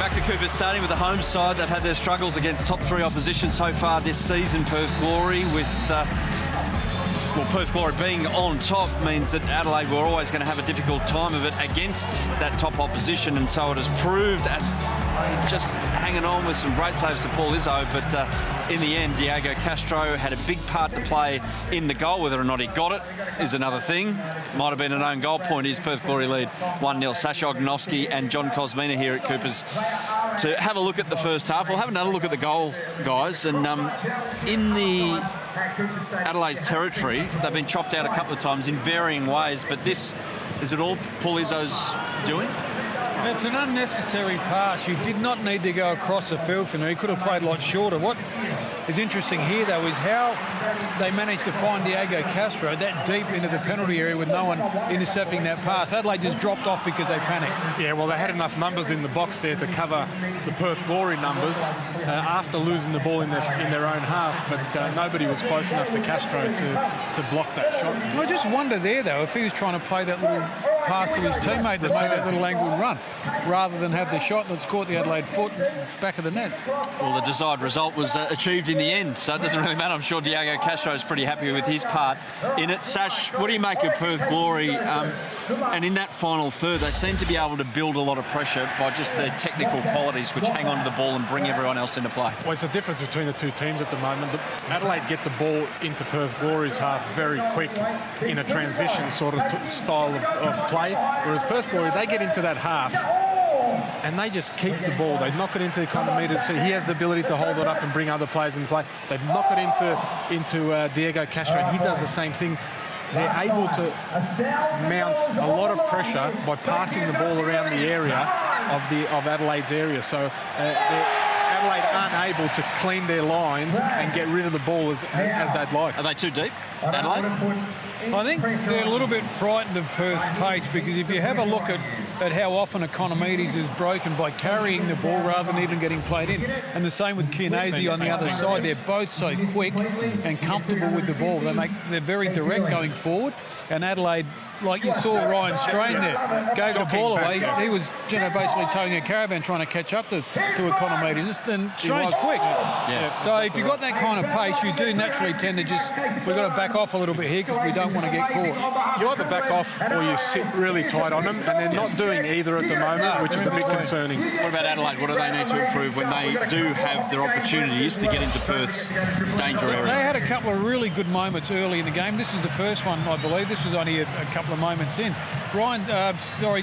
S5: Back to Cooper Stadium with the home side. They've had their struggles against top 3 opposition so far this season. Perth Glory with... Perth Glory being on top means that Adelaide were always going to have a difficult time of it against that top opposition, and so it has proved. Just hanging on with some great saves to Paul Izzo, but in the end, Diego Castro had a big part to play in the goal. Whether or not he got it is another thing. Might have been an own goal point. His Perth Glory lead 1-0. Sasha Ognovsky and John Kosmina here at Coopers to have a look at the first half. We'll have another look at the goal, guys. And in the Adelaide's territory, they've been chopped out a couple of times in varying ways, but this, is it all Paul Izzo's doing?
S7: It's an unnecessary pass. You did not need to go across the field for him. He could have played a lot shorter. What is interesting here, though, is how they managed to find Diego Castro that deep into the penalty area with no one intercepting that pass. Adelaide just dropped off because they panicked.
S6: Yeah, well, they had enough numbers in the box there to cover the Perth Glory numbers after losing the ball in their own half, but nobody was close enough to Castro to block that shot.
S7: I just wonder there, though, if he was trying to play that little pass to his teammate that made that little angled run, rather than have the shot that's caught the Adelaide foot back of the net.
S5: Well, the desired result was achieved in the end, so it doesn't really matter. I'm sure Diego Castro is pretty happy with his part in it. Sash, what do you make of Perth Glory? And in that final third, they seem to be able to build a lot of pressure by just their technical qualities, which hang on to the ball and bring everyone else into play.
S6: Well, it's the difference between the two teams at the moment. Adelaide get the ball into Perth Glory's half very quick in a transition sort of style of play, whereas Perth Glory, they get into that half and they just keep the ball. They knock it into Economides. He has the ability to hold it up and bring other players into play. They knock it into Diego Castro, and he does the same thing. They're able to mount a lot of pressure by passing the ball around the area of Adelaide's area. So Adelaide aren't able to clean their lines and get rid of the ball as they'd like.
S5: Are they too deep, Adelaide?
S7: I think they're a little bit frightened of Perth's pace, because if you have a look at how often Economides is broken by carrying the ball rather than even getting played in. And the same with Chianese on the other side. They're both so quick and comfortable with the ball. They're very direct going forward. And Adelaide, like you saw Ryan Strain there, gave the ball away. He was basically towing a caravan trying to catch up to Economides. And Strain's quick.
S5: Yeah.
S7: So if you've got that kind of pace, you do naturally tend to we've got to back off a little bit here because we don't want to get caught.
S6: You either back off or you sit really tight on them, and they're not doing either at the moment, which is a bit concerning.
S5: What about Adelaide? What do they need to improve when they do have their opportunities to get into Perth's danger area?
S7: They had a couple of really good moments early in the game. This is the first one, I believe. This was only a couple of moments in.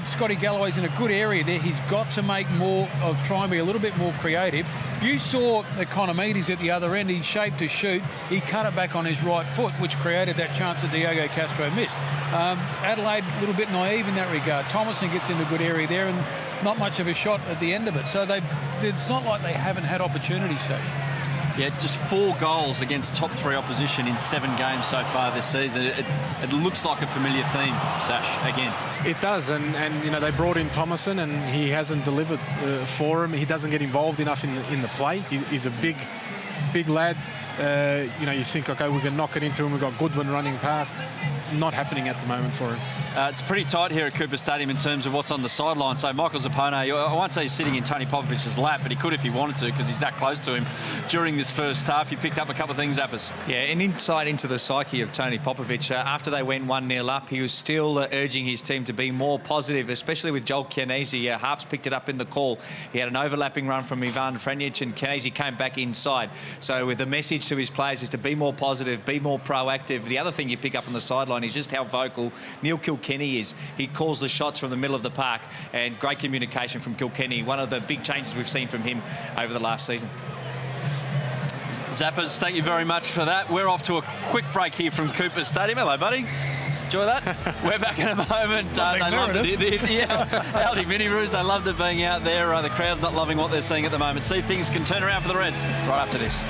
S7: Scotty Galloway's in a good area there. He's got to make more of, try and be a little bit more creative. You saw Economides at the other end. He shaped to shoot. He cut it back on his right foot, which created that chance that Diego Castro missed. Adelaide, a little bit naive in that regard. Thomason gets in a good area there and not much of a shot at the end of it. So it's not like they haven't had opportunities, Sash.
S5: Yeah, just 4 goals against top 3 opposition in 7 games so far this season. It looks like a familiar theme, Sash, again.
S6: It does, and you know, they brought in Thomason and he hasn't delivered for him. He doesn't get involved enough in the play. He's a big lad. You think, okay, we can knock it into him. We've got Goodwin running past. Not happening at the moment for him.
S5: It's pretty tight here at Cooper Stadium in terms of what's on the sideline. So Michael Zappone, I won't say he's sitting in Tony Popovich's lap, but he could if he wanted to, because he's that close to him. During this first half, he picked up a couple of things, Zappers.
S3: Yeah, an insight into the psyche of Tony Popovic. After they went 1-0 up, he was still urging his team to be more positive, especially with Joel Chianese. Harps picked it up in the call. He had an overlapping run from Ivan Franjic, and Chianese came back inside. So with the message to his players is to be more positive, be more proactive. The other thing you pick up on the sideline is just how vocal Neil Kilkenny is. He calls the shots from the middle of the park, and great communication from Kilkenny. One of the big changes we've seen from him over the last season.
S5: Zappers, thank you very much for that. We're off to a quick break here from Cooper Stadium. Hello, buddy. Enjoy that. We're back in a moment. They loved it. Yeah, Aldi Mini Roos, they loved it being out there. The crowd's not loving what they're seeing at the moment. See, things can turn around for the Reds right after this.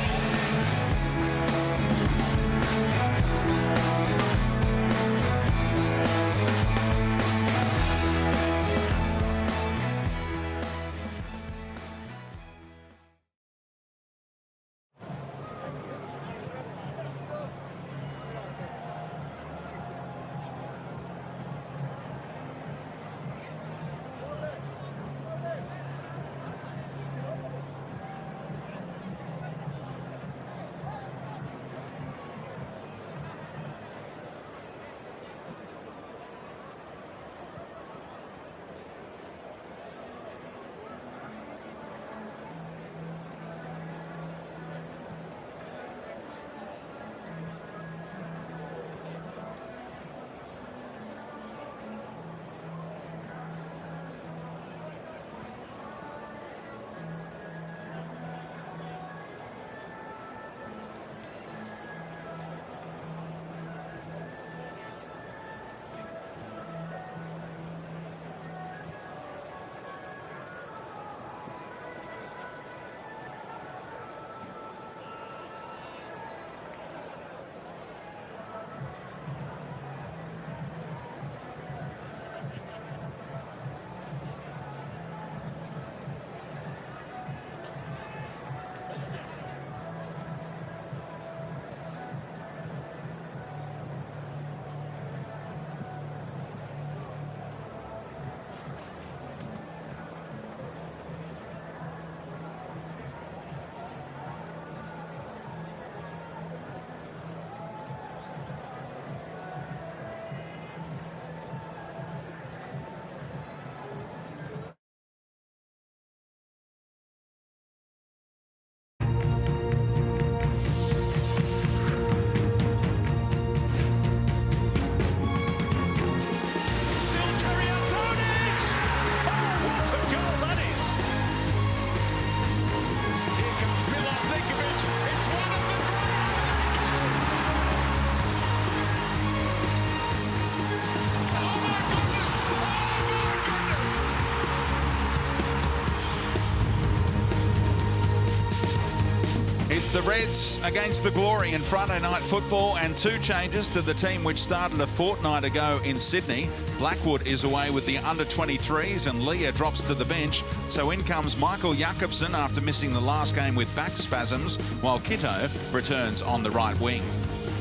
S1: It's the Reds against the Glory in Friday night football, and 2 changes to the team which started a fortnight ago in Sydney. Blackwood is away with the under-23s and Leah drops to the bench. So in comes Michael Jakobsen after missing the last game with back spasms, while Kitto returns on the right wing.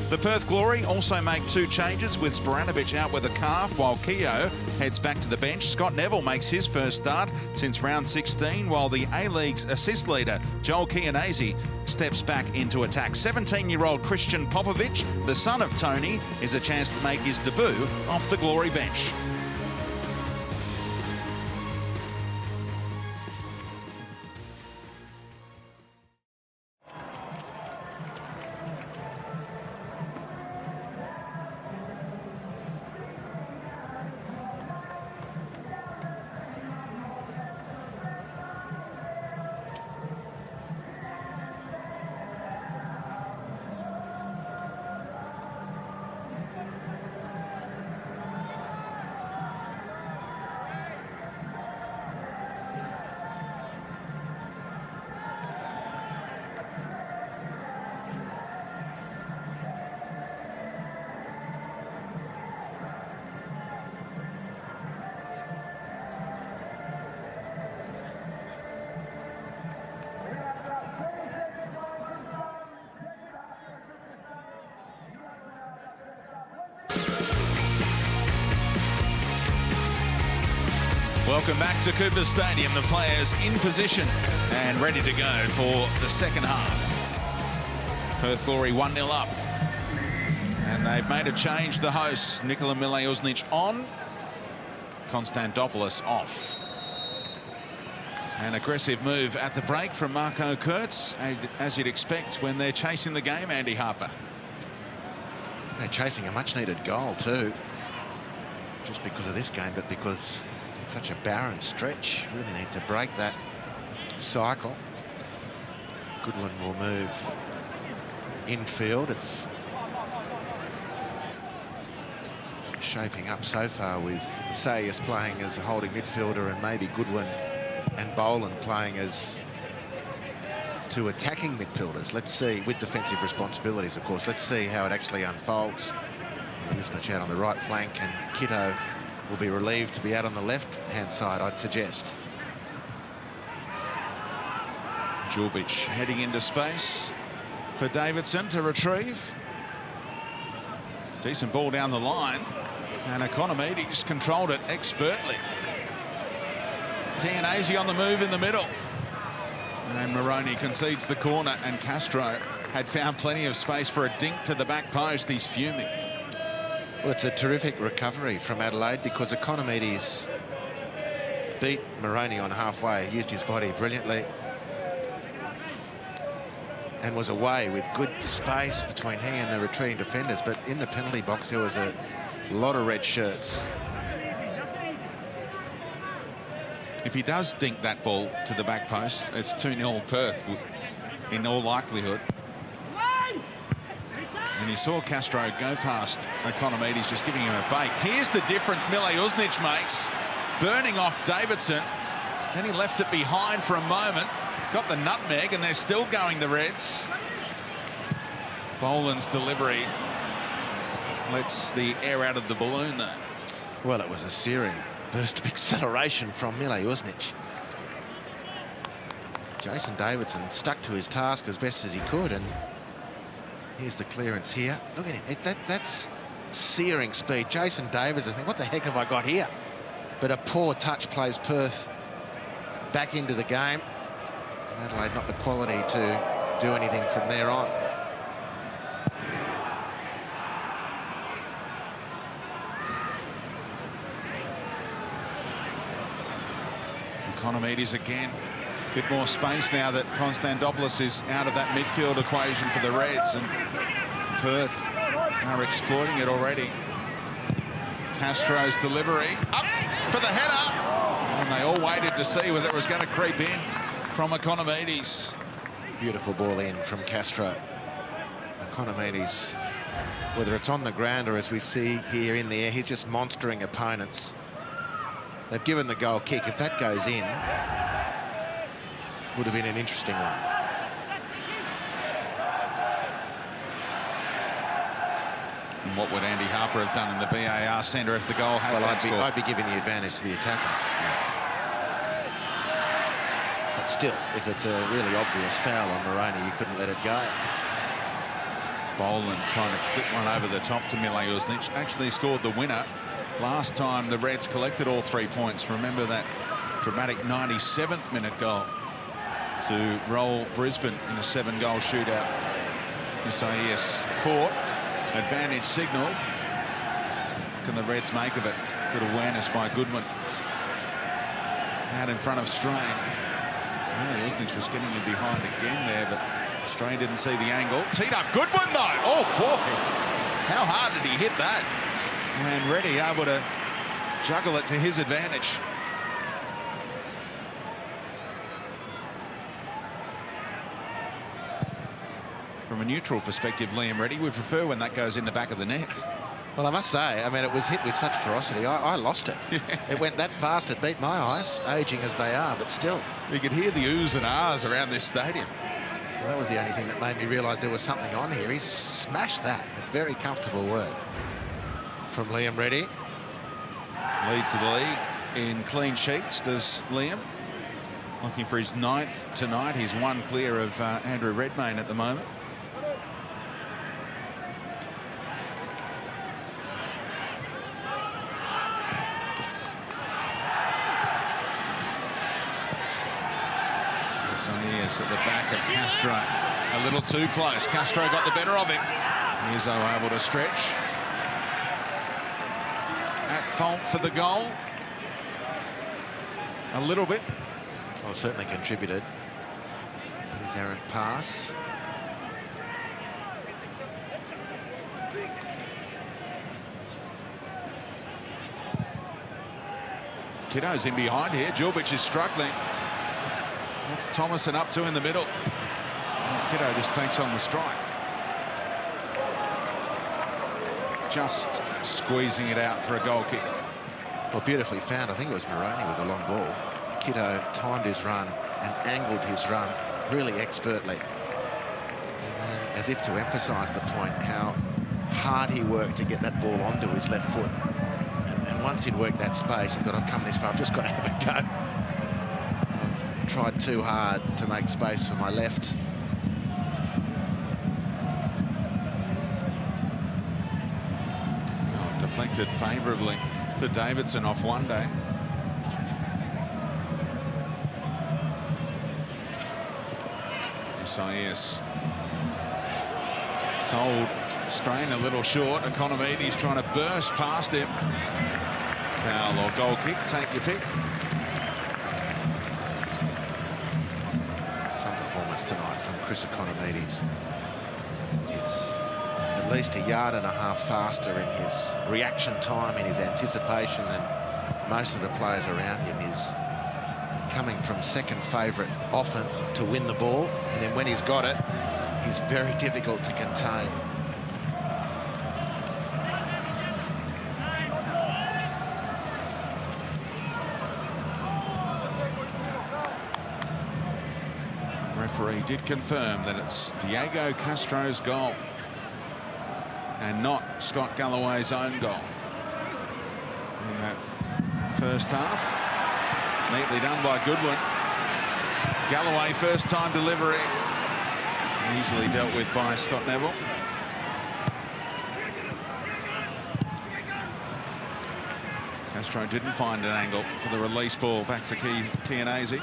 S1: The Perth Glory also make 2 changes, with Sporanovic out with a calf while Keogh heads back to the bench. Scott Neville makes his first start since round 16, while the A-League's assist leader, Joel Chianese, steps back into attack. 17-year-old Christian Popovic, the son of Tony, is a chance to make his debut off the Glory bench. Welcome back to Cooper Stadium. The players in position and ready to go for the second half. Perth Glory 1-0 up. And they've made a change, the hosts. Nikola Mileuznic on, Konstantopoulos off. An aggressive move at the break from Marco Kurtz, as you'd expect when they're chasing the game, Andy Harper.
S2: They're chasing a much-needed goal too. Just because of this game, but because it's such a barren stretch. Really need to break that cycle. Goodwin will move infield. It's shaping up so far with Sayers playing as a holding midfielder and maybe Goodwin and Boland playing as 2 attacking midfielders. Let's see, with defensive responsibilities, of course. Let's see how it actually unfolds. Mileuznic out on the right flank, and Kitto will be relieved to be out on the left-hand side, I'd suggest.
S1: Julbic heading into space for Davidson to retrieve. Decent ball down the line, and Economides controlled it expertly. Chianese on the move in the middle. And Moroney concedes the corner, and Castro had found plenty of space for a dink to the back post. He's fuming.
S2: Well, it's a terrific recovery from Adelaide because Economides beat Moroney on halfway, used his body brilliantly, and was away with good space between he and the retreating defenders. But in the penalty box, there was a lot of red shirts.
S1: If he does dink that ball to the back post, it's 2-0 Perth in all likelihood. And you saw Castro go past Economides, just giving him a bake. Here's the difference Mileuznic makes, burning off Davidson. Then he left it behind for a moment, got the nutmeg, and they're still going, the Reds. Boland's delivery lets the air out of the balloon there.
S2: Well, it was a searing burst of acceleration from Mileuznic. Jason Davidson stuck to his task as best as he could, and here's the clearance here. Look at him. That's searing speed. Jason Davis, I think, what the heck have I got here? But a poor touch plays Perth back into the game. And Adelaide not the quality to do anything from there on.
S1: Economides again. A bit more space now that Konstantopoulos is out of that midfield equation for the Reds, and Perth are exploiting it already. Castro's delivery up for the header, and they all waited to see whether it was going to creep in from Economides.
S2: Beautiful ball in from Castro. Economides, whether it's on the ground or as we see here in the air, he's just monstering opponents. They've given the goal kick. If that goes in, would have been an interesting one.
S1: And what would Andy Harper have done in the VAR centre if the goal had
S2: Well,
S1: that score?
S2: I'd be giving the advantage to the attacker. But still, if it's a really obvious foul on Moroney, you couldn't let it go.
S1: Boland trying to clip one over the top to Mile Josnic. Actually scored the winner last time the Reds collected all 3 points. Remember that dramatic 97th minute goal to roll Brisbane in a 7-goal shootout. Isaias caught. Advantage signal. What can the Reds make of it? Good awareness by Goodwin. Out in front of Strain. Mile Josnic was getting in behind again there, but Strain didn't see the angle. Teed up Goodwin though. Oh boy, how hard did he hit that? And Reddy able to juggle it to his advantage. From a neutral perspective, Liam Reddy would prefer when that goes in the back of the net.
S2: Well, I must say, I mean, it was hit with such ferocity. I lost it. It went that fast, it beat my eyes, aging as they are, but still.
S1: You could hear the oohs and ahs around this stadium.
S2: Well, that was the only thing that made me realise there was something on here. He smashed that. A very comfortable work from Liam Reddy.
S1: Leads the league in clean sheets, does Liam. Looking for his 9th tonight. He's one clear of Andrew Redmayne at the moment. So yes, at the back of Castro. A little too close. Castro got the better of him. Izzo able to stretch. At fault for the goal. A little bit.
S2: Well, certainly contributed. His errant pass.
S1: Kiddo's in behind here. Djurbic is struggling. What's Thomason up to in the middle? And Kiddo just takes on the strike. Just squeezing it out for a goal kick.
S2: Well, beautifully found. I think it was Moroney with a long ball. Kiddo timed his run and angled his run really expertly. As if to emphasise the point, how hard he worked to get that ball onto his left foot. And once he'd worked that space, he thought, I've come this far, I've just got to have a go. I've tried too hard to make space for my left.
S1: Oh, deflected favourably to Davidson off one day. Isaias sold Strain a little short. Economides trying to burst past him. Foul or goal kick, take your pick.
S2: Some performance tonight from Chris Economides. He's at least 1.5 yards faster in his reaction time, in his anticipation than most of the players around him. He's coming from second favourite often to win the ball, and then when he's got it, he's very difficult to contain.
S1: Referee did confirm that it's Diego Castro's goal and not Scott Galloway's own goal in that first half. Neatly done by Goodwin. Galloway first time delivery. Easily dealt with by Scott Neville. Castro didn't find an angle for the release ball back to Chianese.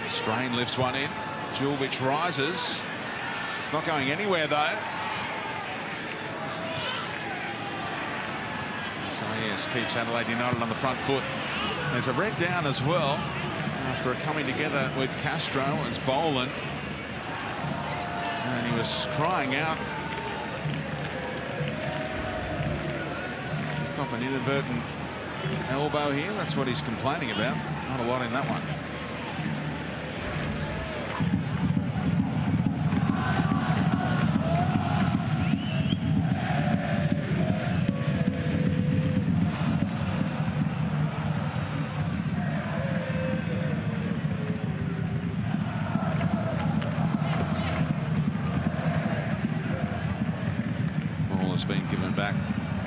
S1: Strain lifts one in. Djurbic rises. It's not going anywhere though. So yes, keeps Adelaide United on the front foot. There's a red down as well after coming together with Castro. It's Boland. And he was crying out. Has he got an inadvertent elbow here? That's what he's complaining about. Not a lot in that one.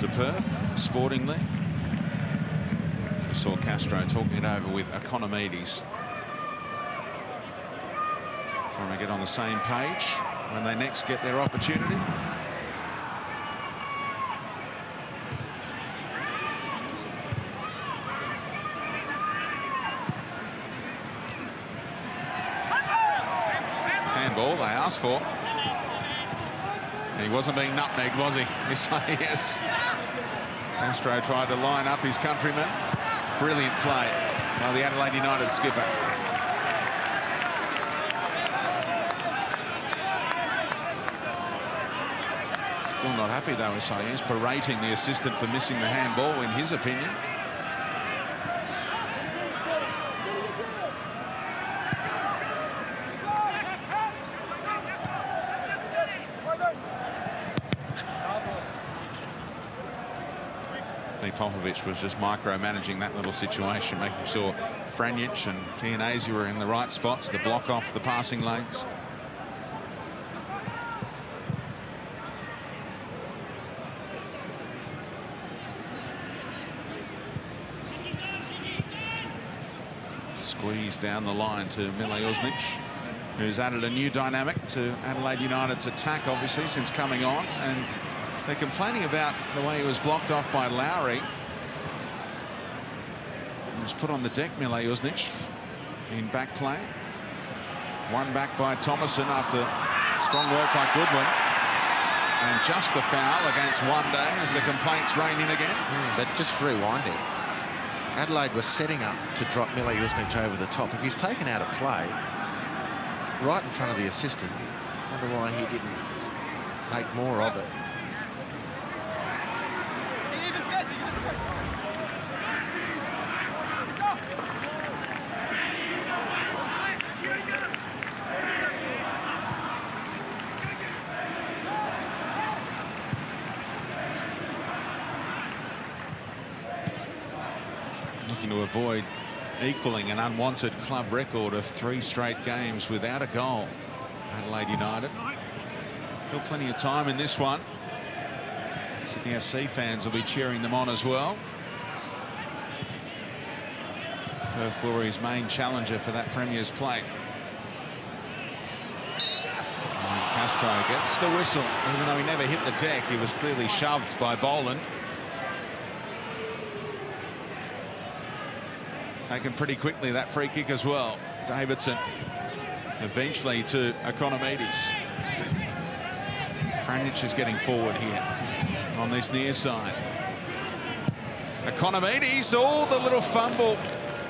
S1: to Perth, sportingly. We saw Castro talking it over with Economides, trying to get on the same page when they next get their opportunity. Handball they asked for. He wasn't being nutmegged, was he? Yes. Castro tried to line up his countryman. Brilliant play by the Adelaide United skipper. Still not happy though, Isaias, berating the assistant for missing the handball, in his opinion. Popovic was just micromanaging that little situation, making sure Franjic and Chianese were in the right spots to block off the passing lanes. Squeeze down the line to Milojosnic, who's added a new dynamic to Adelaide United's attack, obviously, since coming on. And they're complaining about the way he was blocked off by Lowry. He was put on the deck, Milojosnic, in back play. One back by Thomason after strong work by Goodwin. And just the foul against One Day as the complaints rein in again.
S2: But just rewinding, Adelaide was setting up to drop Milojosnic over the top. If he's taken out of play, right in front of the assistant, I wonder why he didn't make more of it.
S1: Looking to avoid equaling an unwanted club record of 3 straight games without a goal. Adelaide United. Still plenty of time in this one. Sydney FC fans will be cheering them on as well. Perth Glory's main challenger for that Premier's plate. And Castro gets the whistle. Even though he never hit the deck, he was clearly shoved by Boland. Taken pretty quickly, that free kick as well. Davidson eventually to Economides. Franjic is getting forward here on this near side. Economides, the little fumble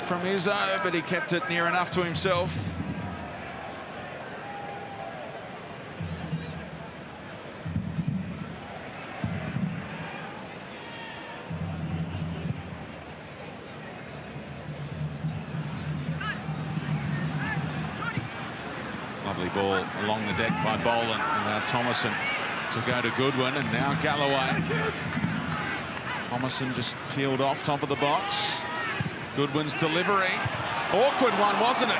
S1: from Izzo, but he kept it near enough to himself. Lovely ball along the deck by Boland, and now Thomason to go to Goodwin, and now Galloway. Thomason just peeled off top of the box. Goodwin's delivery. Awkward one, wasn't it?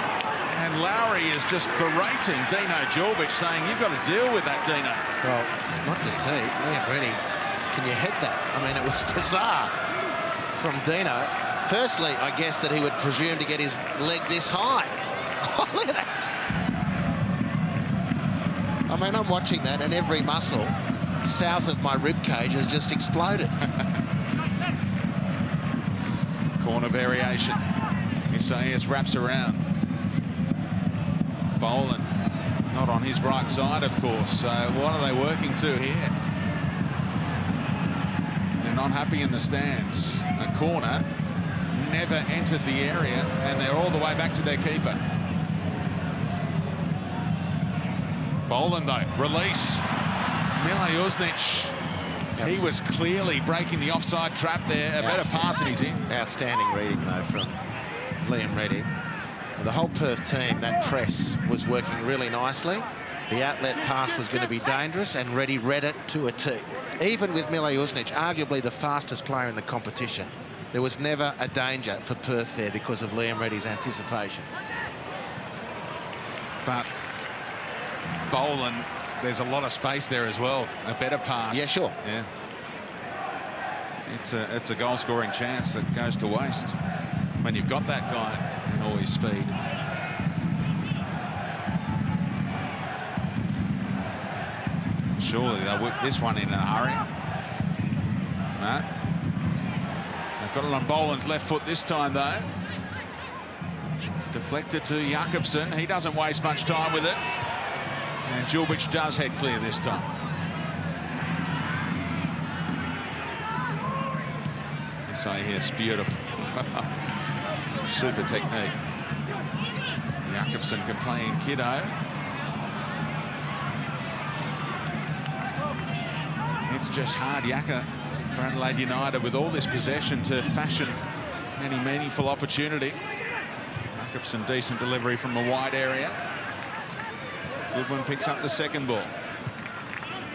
S1: And Lowry is just berating Dino Jorbic, saying, you've got to deal with that, Dino.
S2: Well, not just he, Liam Reddy. Can you head that? I mean, it was bizarre from Dino. Firstly, I guess that he would presume to get his leg this high. Oh, look at that. I mean, I'm watching that, and every muscle south of my rib cage has just exploded.
S1: Corner variation. Isaias wraps around. Boland not on his right side, of course. So what are they working to here? They're not happy in the stands. A corner never entered the area, and they're all the way back to their keeper. Boland, though, release. Milojosnic. He was clearly breaking the offside trap there. A better pass and he's in.
S2: Outstanding reading, though, from Liam Reddy. The whole Perth team, that press was working really nicely. The outlet pass was going to be dangerous, and Reddy read it to a T. Even with Milojosnic, arguably the fastest player in the competition, there was never a danger for Perth there because of Liam Reddy's anticipation.
S1: But Boland, there's a lot of space there as well. A better pass.
S2: Yeah, sure.
S1: Yeah. it's a goal-scoring chance that goes to waste when you've got that guy and all his speed. Surely they'll whip this one in a hurry. No. They've got it on Boland's left foot this time, though. Deflected to Jakobsen. He doesn't waste much time with it. And Djulbic does head clear this time. So yes, beautiful. Super technique. Jakobsen can play in kiddo. It's just hard yakka for Adelaide United with all this possession to fashion any meaningful opportunity. Jakobsen, decent delivery from the wide area. Goodwin picks up the second ball.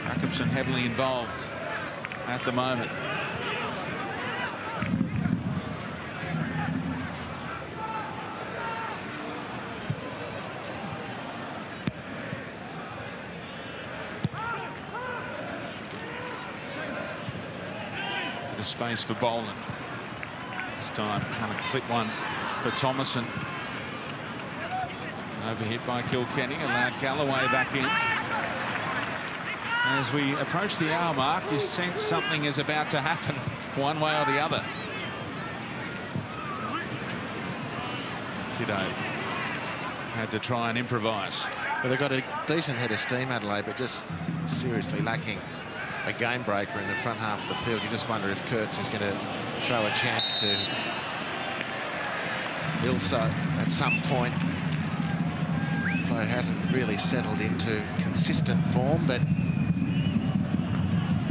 S1: Jakobsen heavily involved at the moment. Bit of space for Boland. This time trying to clip one for Thomason. Overhit by Kilkenny, allowed Galloway back in. As we approach the hour mark, you sense something is about to happen one way or the other. Kiddo had to try and improvise.
S2: Well, they've got a decent head of steam, Adelaide, but just seriously lacking a game breaker in the front half of the field. You just wonder if Kurtz is going to throw a chance to Ilsa at some point. Player hasn't really settled into consistent form, but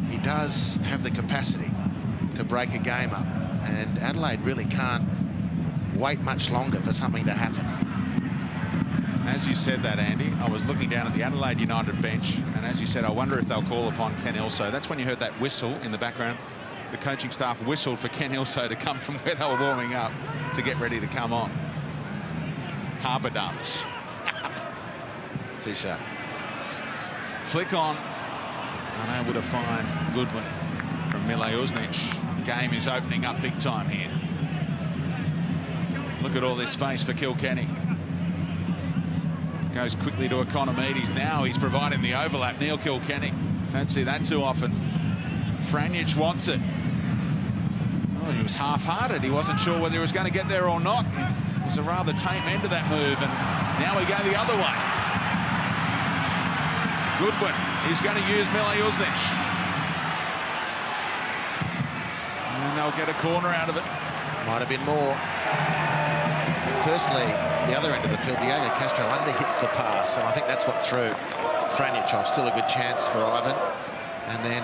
S2: he does have the capacity to break a game up, and Adelaide really can't wait much longer for something to happen.
S1: As you said that, Andy, I was looking down at the Adelaide United bench, and as you said, I wonder if they'll call upon Ken Ilso. That's when you heard that whistle in the background. The coaching staff whistled for Ken Ilso to come from where they were warming up to get ready to come on. Harbour-Damas.
S2: T-shirt.
S1: Flick on. Unable to find Goodwin from Mile Uznic. Game is opening up big time here. Look at all this space for Kilkenny. Goes quickly to Economides. Now he's providing the overlap. Neil Kilkenny. Don't see that too often. Franjic wants it. Oh, he was half-hearted. He wasn't sure whether he was going to get there or not. It was a rather tame end to that move, and now we go the other way. Goodwin is going to use Mile Uznic. And they'll get a corner out of it.
S2: Might have been more. Firstly, the other end of the field, Diego Castro underhits the pass, and I think that's what threw Franjic off. Still a good chance for Ivan. And then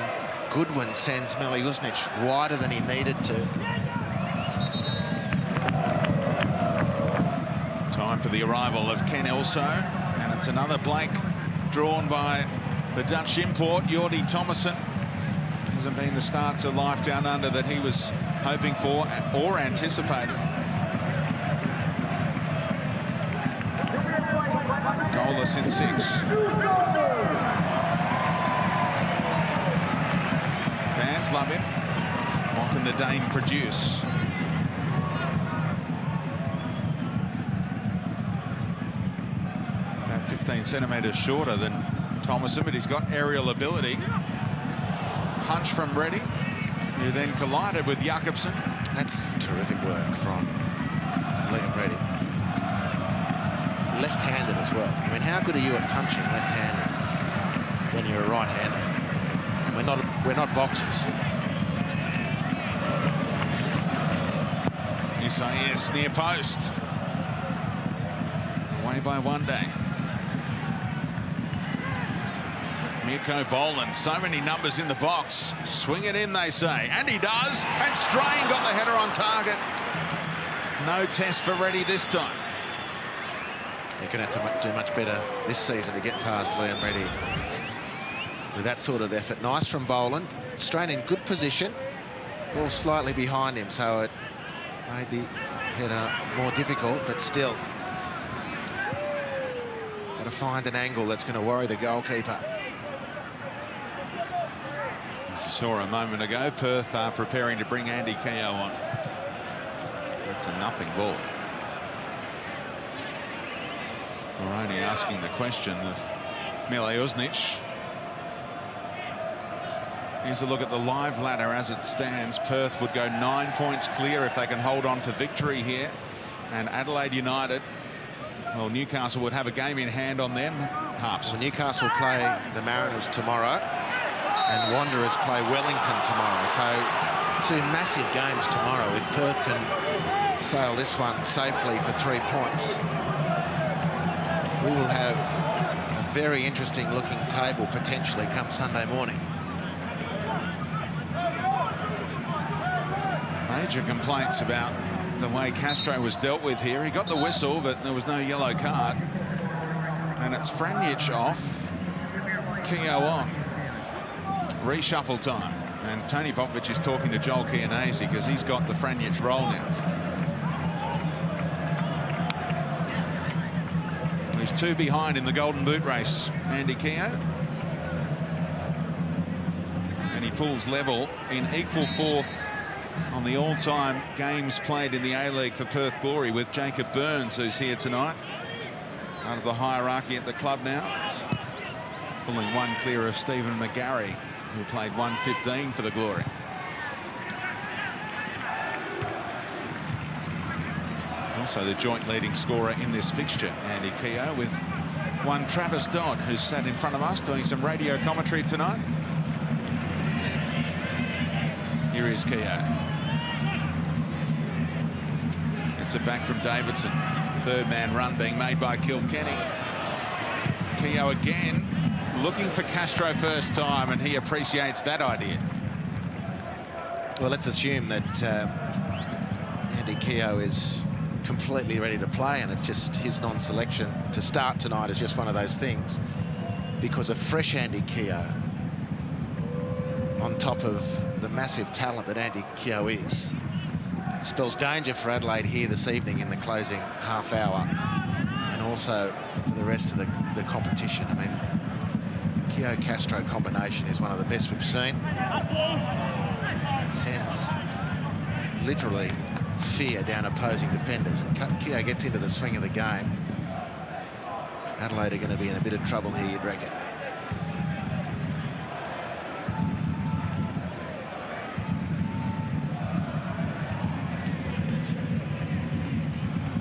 S2: Goodwin sends Mile Uznic wider than he needed to.
S1: Time for the arrival of Ken Ilso, and it's another blank drawn by the Dutch import, Jordi Thomason. Hasn't been the start to life down under that he was hoping for or anticipated. Goalless in 6. Fans love him. What can the Dane produce? About 15 centimetres shorter than Thomason, but he's got aerial ability. Punch from Reddy, who then collided with Jakobsen.
S2: That's terrific work from Liam Reddy. Left-handed as well. I mean, how good are you at punching left-handed when you're a right-hander? And we're not boxers.
S1: Isaias near post. Away by one day. Mirko Boland, so many numbers in the box. Swing it in, they say. And he does. And Strain got the header on target. No test for Reddy this time.
S2: You're going to have to do much better this season to get past Liam Reddy with that sort of effort. Nice from Boland. Strain in good position. Ball slightly behind him, so it made the header more difficult, but still got to find an angle that's going to worry the goalkeeper.
S1: As you saw a moment ago, Perth are preparing to bring Andy Keogh on. That's a nothing ball. We're only asking the question of Mileusnic. Here's a look at the live ladder as it stands. Perth would go 9 points clear if they can hold on for victory here. And Adelaide United, well, Newcastle would have a game in hand on them. Harps.
S2: Well, Newcastle play the Mariners tomorrow, and Wanderers play Wellington tomorrow. So 2 massive games tomorrow. If Perth can sail this one safely for 3 points, we will have a very interesting looking table potentially come Sunday morning.
S1: Major complaints about the way Castro was dealt with here. He got the whistle, but there was no yellow card. And it's Franjic off, Keogh on. Reshuffle time. And Tony Popovic is talking to Joel Chianese because he's got the Franjic role now. He's 2 behind in the Golden Boot race, Andy Keogh. And he pulls level in equal 4th on the all-time games played in the A-League for Perth Glory with Jacob Burns, who's here tonight. Out of the hierarchy at the club now. Pulling 1 clear of Stephen McGarry, who played 115 for the Glory. Also the joint leading scorer in this fixture, Andy Keogh, with one Travis Dodd, who's sat in front of us doing some radio commentary tonight. Here is Keogh. It's a back from Davidson. 3rd man run being made by Kilkenny. Keogh again looking for Castro first time, and he appreciates that idea.
S2: Well, let's assume that Andy Keogh is completely ready to play, and it's just his non-selection to start tonight is just one of those things, because a fresh Andy Keogh on top of the massive talent that Andy Keogh is spells danger for Adelaide here this evening in the closing half hour, and also for the rest of the competition. I mean, Keogh-Castro combination is one of the best we've seen. It sends literally fear down opposing defenders. Keogh gets into the swing of the game. Adelaide are going to be in a bit of trouble here, you'd reckon.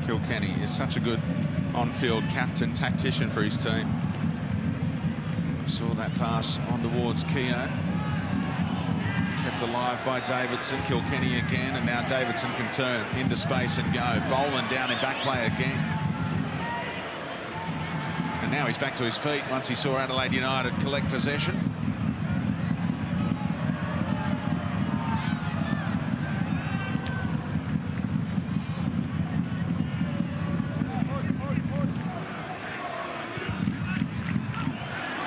S1: Kilkenny is such a good on-field captain tactician for his team. Saw that pass on towards Keogh. Kept alive by Davidson. Kilkenny again, and now Davidson can turn into space and go. Boland down in back play again. And now he's back to his feet once he saw Adelaide United collect possession.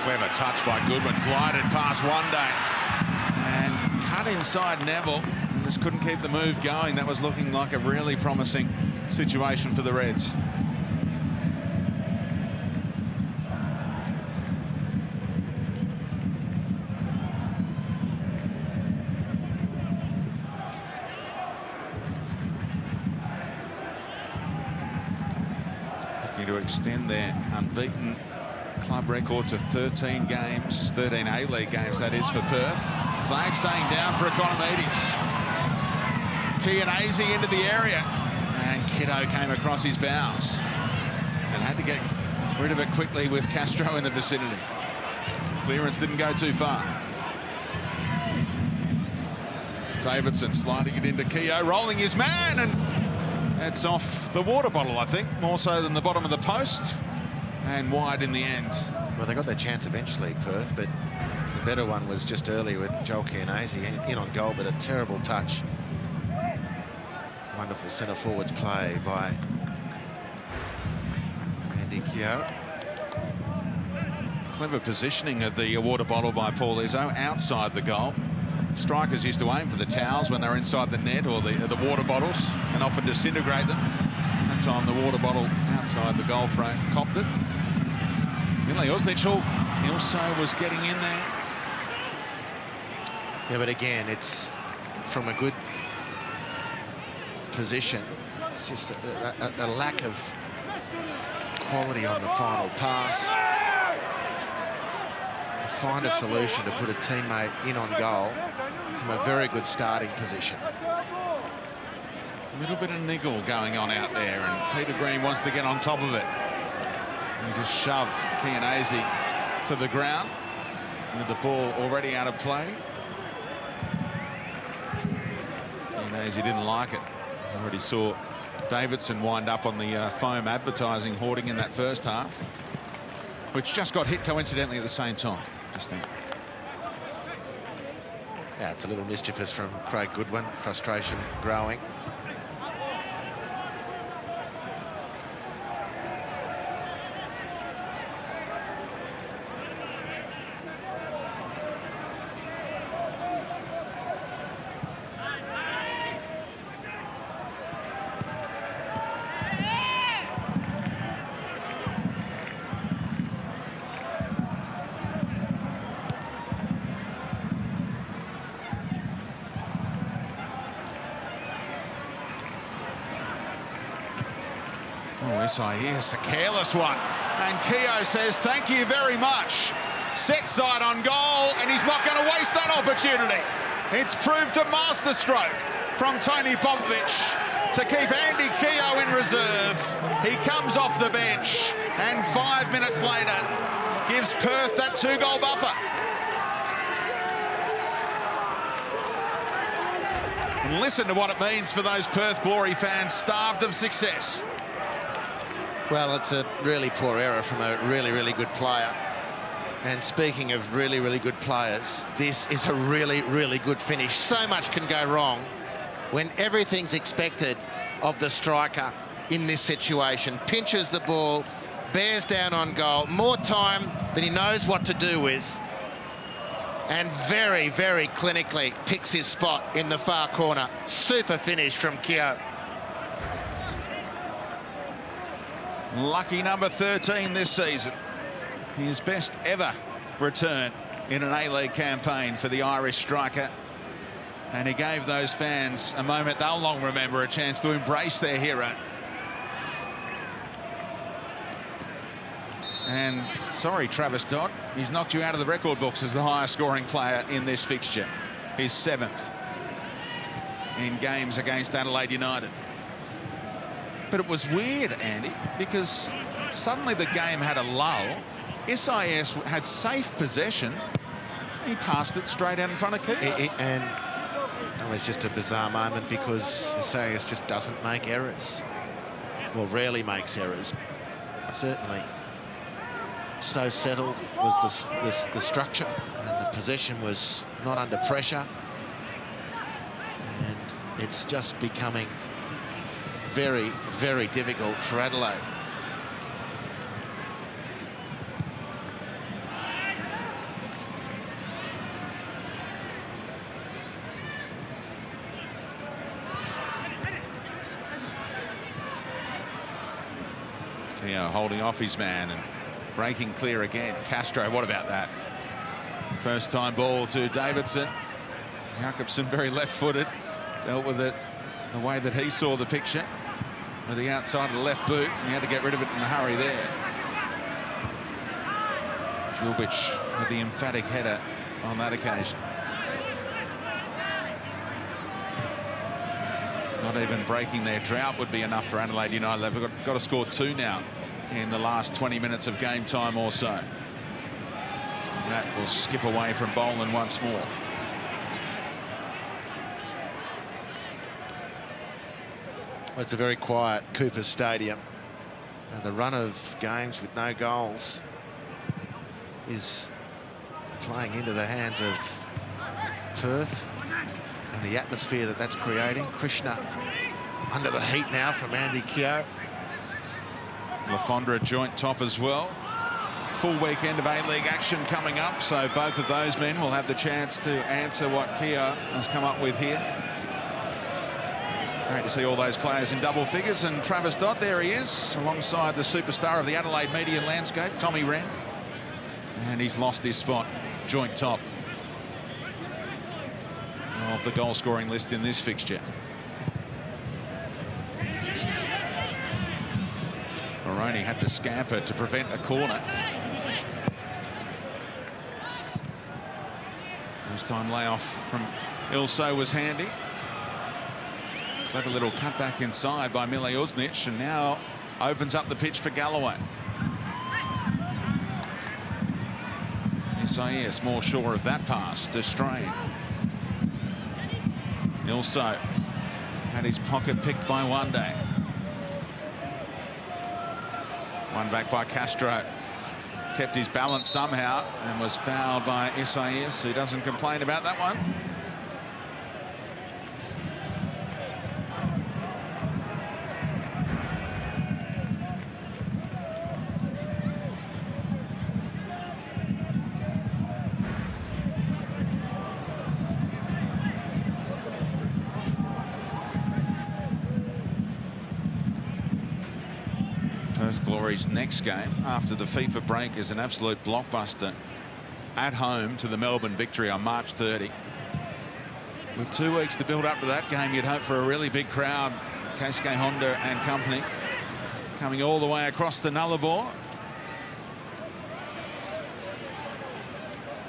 S1: Clever touch by Goodwin, glided past one day and cut inside Neville, and just couldn't keep the move going. That was looking like a really promising situation for the Reds. Looking to extend their unbeaten club record to 13 games, 13 A-League games, that is, for Perth. Flag staying down for Economides. Chianese into the area, and Kiddo came across his bows and had to get rid of it quickly with Castro in the vicinity. Clearance didn't go too far. Davidson sliding it into Keogh, rolling his man, and that's off the water bottle, I think, more so than the bottom of the post. And wide in the end.
S2: Well, they got their chance eventually, Perth, but the better one was just earlier with Joel Chianese in on goal, but a terrible touch. Wonderful centre forwards play by Andy Keogh.
S1: Clever positioning of the water bottle by Paul Izzo outside the goal. Strikers used to aim for the towels when they're inside the net, or the water bottles, and often disintegrate them. That time the water bottle outside the goal frame copped it. Mileusnic also was getting in there.
S2: Yeah, but again, it's from a good position. It's just a lack of quality on the final pass. Find a solution to put a teammate in on goal from a very good starting position.
S1: A little bit of niggle going on out there, and Peter Green wants to get on top of it. He just shoved Chianese to the ground with the ball already out of play. Chianese didn't like it. Already saw Davidson wind up on the foam advertising hoarding in that first half, which just got hit coincidentally at the same time. Just then.
S2: Yeah, it's a little mischievous from Craig Goodwin. Frustration growing.
S1: Yes, a careless one. And Keogh says, thank you very much. Set side on goal, and he's not going to waste that opportunity. It's proved a masterstroke from Tony Popovic to keep Andy Keogh in reserve. He comes off the bench, and 5 minutes later gives Perth that 2-goal buffer. And listen to what it means for those Perth Glory fans starved of success.
S2: Well, it's a really poor error from a really, really good player. And speaking of really, really good players, this is a really, really good finish. So much can go wrong when everything's expected of the striker in this situation. Pinches the ball, bears down on goal, more time than he knows what to do with, and very, very clinically picks his spot in the far corner. Super finish from Keogh.
S1: Lucky number 13 this season. His best ever return in an A-League campaign for the Irish striker. And he gave those fans a moment they'll long remember, a chance to embrace their hero. And sorry, Travis Dodd, he's knocked you out of the record books as the highest scoring player in this fixture. His 7th in games against Adelaide United. But it was weird, Andy, because suddenly the game had a lull. SIS had safe possession. He passed it straight out in front of Keogh.
S2: And it was just a bizarre moment because SIS just doesn't make errors. Well, rarely makes errors. Certainly so settled was the structure, and the possession was not under pressure. And it's just becoming very, very difficult for Adelaide.
S1: Keogh holding off his man and breaking clear again. Castro, what about that? First time ball to Davidson. Jakobsen very left-footed, dealt with it the way that he saw the picture, with the outside of the left boot, and he had to get rid of it in a hurry there. Julbic with the emphatic header on that occasion. Not even breaking their drought would be enough for Adelaide United. They've got to score 2 now in the last 20 minutes of game time or so. And that will skip away from Boland once more.
S2: Well, it's a very quiet Cooper Stadium, and the run of games with no goals is playing into the hands of Perth and the atmosphere that that's creating. Krishna under the heat now from Andy Keogh.
S1: Lafondra joint top as well. Full weekend of A-League action coming up, so both of those men will have the chance to answer what Keogh has come up with here. Great to see all those players in double figures, and Travis Dodd, there he is, alongside the superstar of the Adelaide media landscape, Tommy Wren. And he's lost his spot, joint top. of the goal-scoring list in this fixture. Moroney had to scamper to prevent a corner. This time layoff from Ilso was handy. Clever little cutback inside by Mile Uznic, and now opens up the pitch for Galloway. Isaias more sure of that pass to Strain. Ilso had his pocket picked by Wande. One back by Castro. Kept his balance somehow and was fouled by Isaias, who doesn't complain about that one. Perth Glory's next game after the FIFA break is an absolute blockbuster at home to the Melbourne Victory on March 30. With 2 weeks to build up to that game, you'd hope for a really big crowd. Keisuke Honda and company coming all the way across the Nullarbor.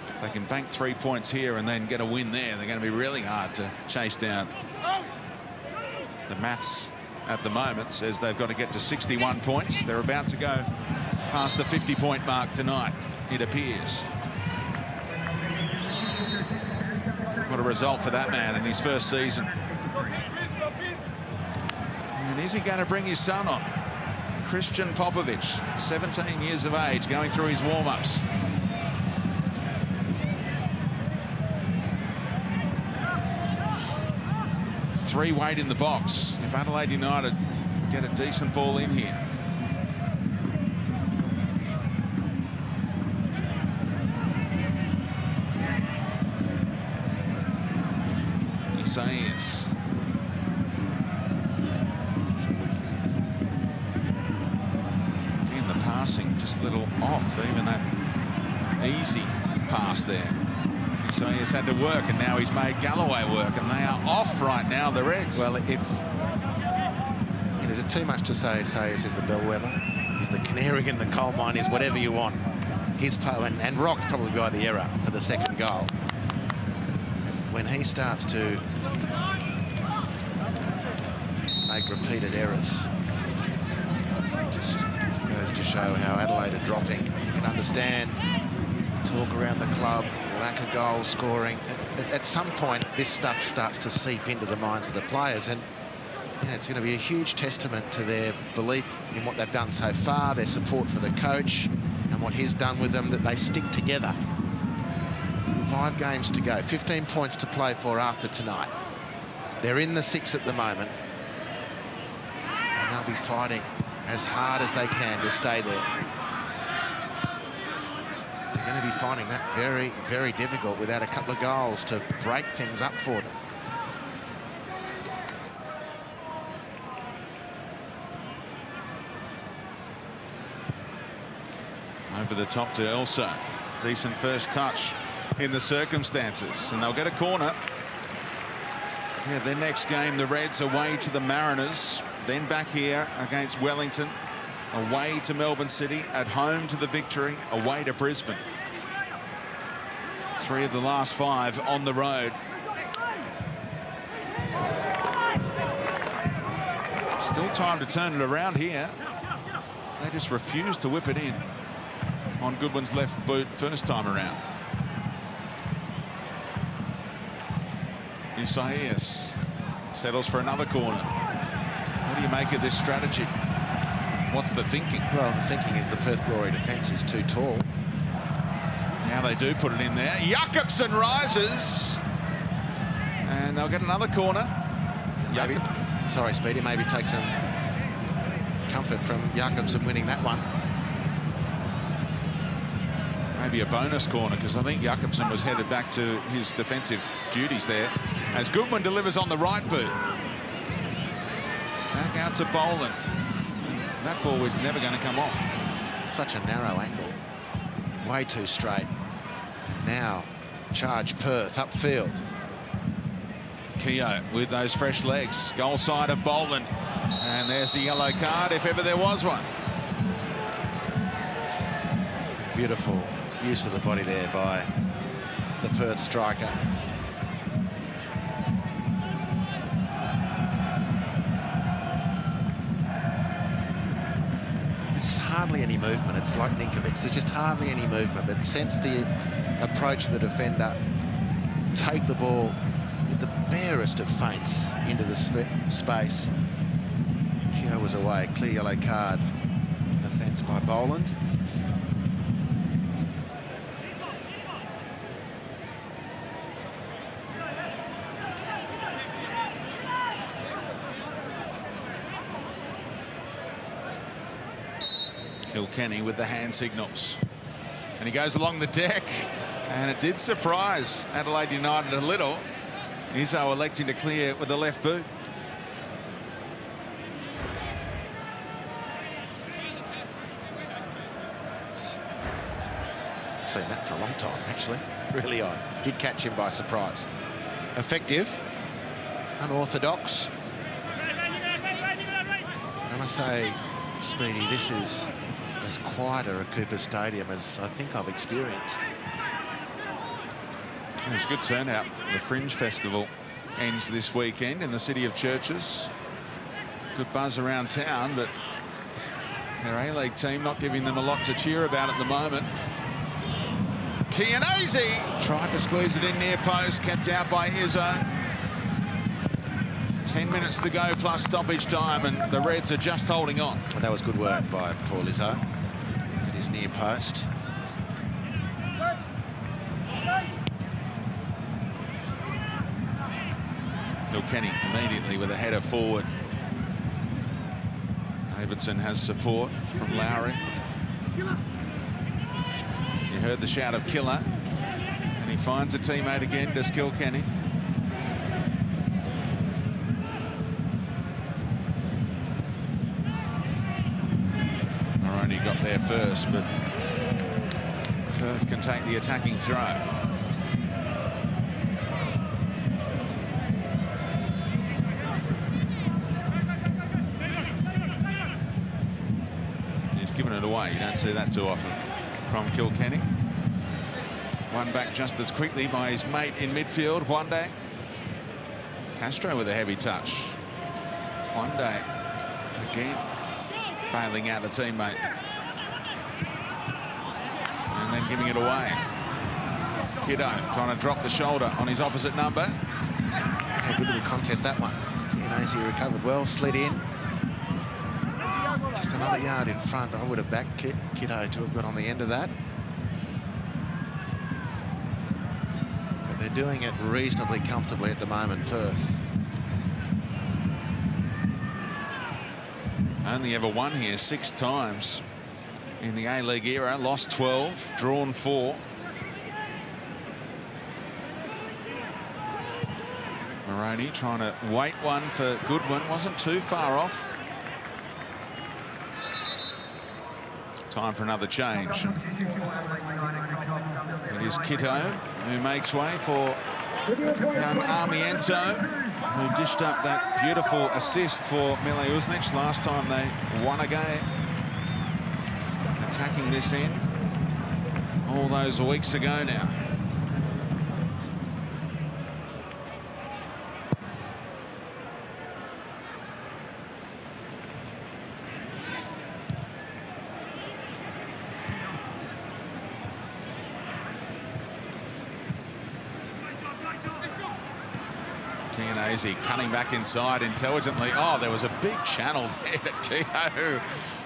S1: If they can bank 3 points here and then get a win there, they're going to be really hard to chase down. The maths at the moment says they've got to get to 61 points. They're about to go past the 50-point mark tonight, it appears. What a result for that man in his first season. And is he going to bring his son on? Christian Popovic, 17 years of age, going through his warm-ups. Three weight in the box if Adelaide United get a decent ball in here. Isaias. Again, the passing just a little off, even that easy pass there. Isaias had to work, and now he's made Galloway work, and they are off right now, the Reds.
S2: Well, if is it too much to say Isaias is the bellwether? He's the canary in the coal mine, is whatever you want. His and rocked probably by the error for the second goal. And when he starts to make repeated errors, it just goes to show how Adelaide are dropping. You can understand the talk around the club, lack of goal scoring. At some point, this stuff starts to seep into the minds of the players, and you know, it's going to be a huge testament to their belief in what they've done so far, their support for the coach and what he's done with them, that they stick together. 5 games to go, 15 points to play for after tonight. They're in the 6 at the moment, and they'll be fighting as hard as they can to stay there. They're going to be finding that very, very difficult without a couple of goals to break things up for them.
S1: Over the top to Elsa. Decent first touch in the circumstances, and they'll get a corner. Yeah, their next game, the Reds away to the Mariners, then back here against Wellington, away to Melbourne City, at home to the Victory, away to Brisbane. 3 of the last 5 on the road. Still time to turn it around here. They just refuse to whip it in on Goodwin's left boot first time around. Isaias settles for another corner. What do you make of this strategy? What's the thinking?
S2: Well, the thinking is the Perth Glory defence is too tall.
S1: Now they do put it in there. Jakobsen rises, and they'll get another corner.
S2: Maybe, sorry, Speedy, maybe take some comfort from Jakobsen winning that one.
S1: Maybe a bonus corner, because I think Jakobsen was headed back to his defensive duties there, as Goodwin delivers on the right boot. Back out to Boland. That ball was never going to come off.
S2: Such a narrow angle. Way too straight. And now, charge Perth upfield.
S1: Keogh with those fresh legs. Goal side of Boland. And there's the yellow card, if ever there was one.
S2: Beautiful use of the body there by the Perth striker. There's hardly any movement. It's like Ninkovic. There's just hardly any movement. But sense the approach of the defender. Take the ball with the barest of feints into the space. Keogh was away. Clear yellow card. Defence by Boland.
S1: Kilkenny with the hand signals. And he goes along the deck. And it did surprise Adelaide United a little. Izzo electing to clear with the left boot.
S2: Seen that for a long time, actually. Really odd. Did catch him by surprise. Effective. Unorthodox. And I must say, Speedy, this is as quieter a Cooper Stadium as I think I've experienced.
S1: It was a good turnout. The Fringe Festival ends this weekend in the city of Churches. Good buzz around town, but their A-League team not giving them a lot to cheer about at the moment. Chianese tried to squeeze it in near post, kept out by Izzo. 10 minutes to go plus stoppage time, and the Reds are just holding on.
S2: Well, that was good work by Paul Izzo at his near post.
S1: Kilkenny immediately with a header forward. Davidson has support from Lowry. You heard the shout of killer, and he finds a teammate again, does Kilkenny. Maroney got there first, but Perth can take the attacking throw. Given it away. You don't see that too often from Kilkenny. One back just as quickly by his mate in midfield, One Day. Castro with a heavy touch. One Day again bailing out a teammate. And then giving it away. Kiddo trying to drop the shoulder on his opposite number.
S2: Yeah, good little contest, that one. Chianese recovered well, slid in. Just another yard in front. I would have backed Kiddo to have got on the end of that. But they're doing it reasonably comfortably at the moment, Perth.
S1: Only ever won here 6 times in the A-League era. Lost 12, drawn 4. Maroney trying to wait one for Goodwin. Wasn't too far off. Time for another change. It is Kitto who makes way for young Armiento, who dished up that beautiful assist for Mile Uznic last time they won a game. Attacking this end all those weeks ago now. Chianese cutting back inside intelligently. Oh, there was a big channel there to Keogh,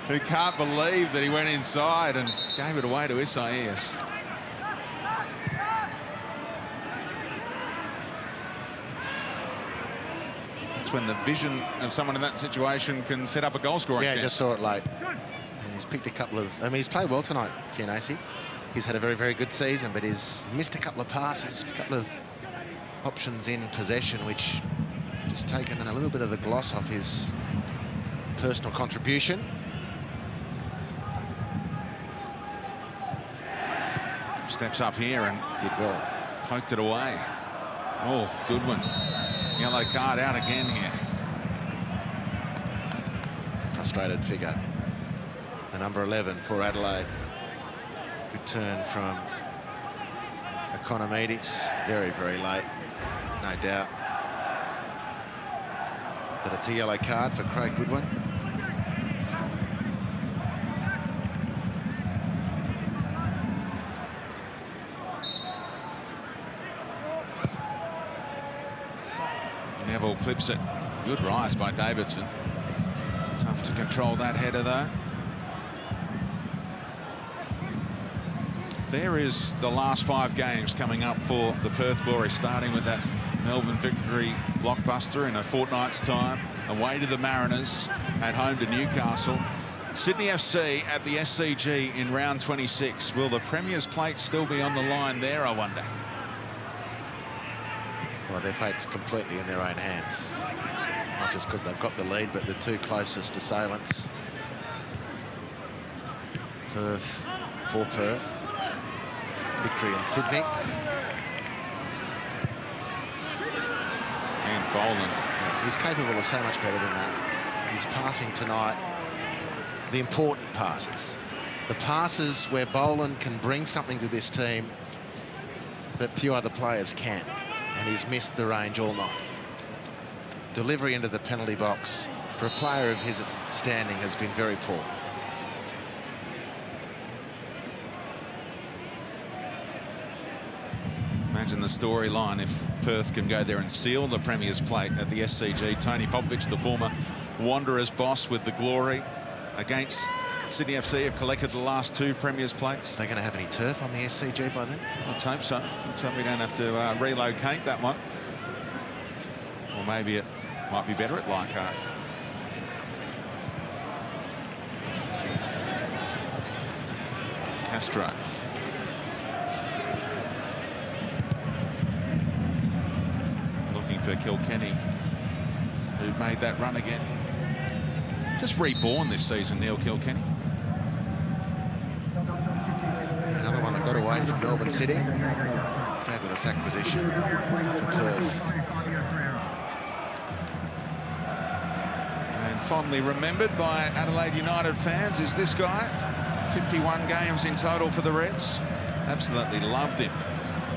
S1: who can't believe that he went inside and gave it away to Isaias. That's when the vision of someone in that situation can set up a goal scoring.
S2: Yeah, just saw it late. And he's picked a couple of... I mean, he's played well tonight, Chianese. He's had a very, very good season, but he's missed a couple of passes, a couple of options in possession, which just taken a little bit of the gloss off his personal contribution.
S1: Steps up here and
S2: did well.
S1: Poked it away. Oh, Goodwin Yellow card out again here.
S2: It's a frustrated figure. The number 11 for Adelaide. Good turn from Economidis. Very, very late, no doubt. But it's a yellow card for Craig Goodwin.
S1: Neville clips it. Good rise by Davidson. Tough to control that header though. There is the last 5 games coming up for the Perth Glory, starting with that Melbourne victory blockbuster in a fortnight's time. Away to the Mariners, at home to Newcastle. Sydney FC at the SCG in round 26. Will the Premier's plate still be on the line there, I wonder?
S2: Well, their fate's completely in their own hands. Not just because they've got the lead, but the 2 closest assailants. Perth, for Perth. Victory in Sydney.
S1: And Boland.
S2: Yeah, he's capable of so much better than that. He's passing tonight the important passes. The passes where Boland can bring something to this team that few other players can. And he's missed the range all night. Delivery into the penalty box for a player of his standing has been very poor.
S1: Imagine the storyline if Perth can go there and seal the Premier's plate at the SCG. Tony Popovic, the former Wanderers boss with the Glory, against Sydney FC, have collected the last 2 Premier's plates.
S2: Are they going to have any turf on the SCG by then?
S1: Let's hope so. Let's hope we don't have to relocate that one. Or maybe it might be better at Leichhardt. Castro. Looking for Kilkenny, who made that run again. Just reborn this season, Neil Kilkenny.
S2: Another one that got away from Melbourne City. Fabulous acquisition for Perth.
S1: And fondly remembered by Adelaide United fans is this guy. 51 games in total for the Reds. Absolutely loved him,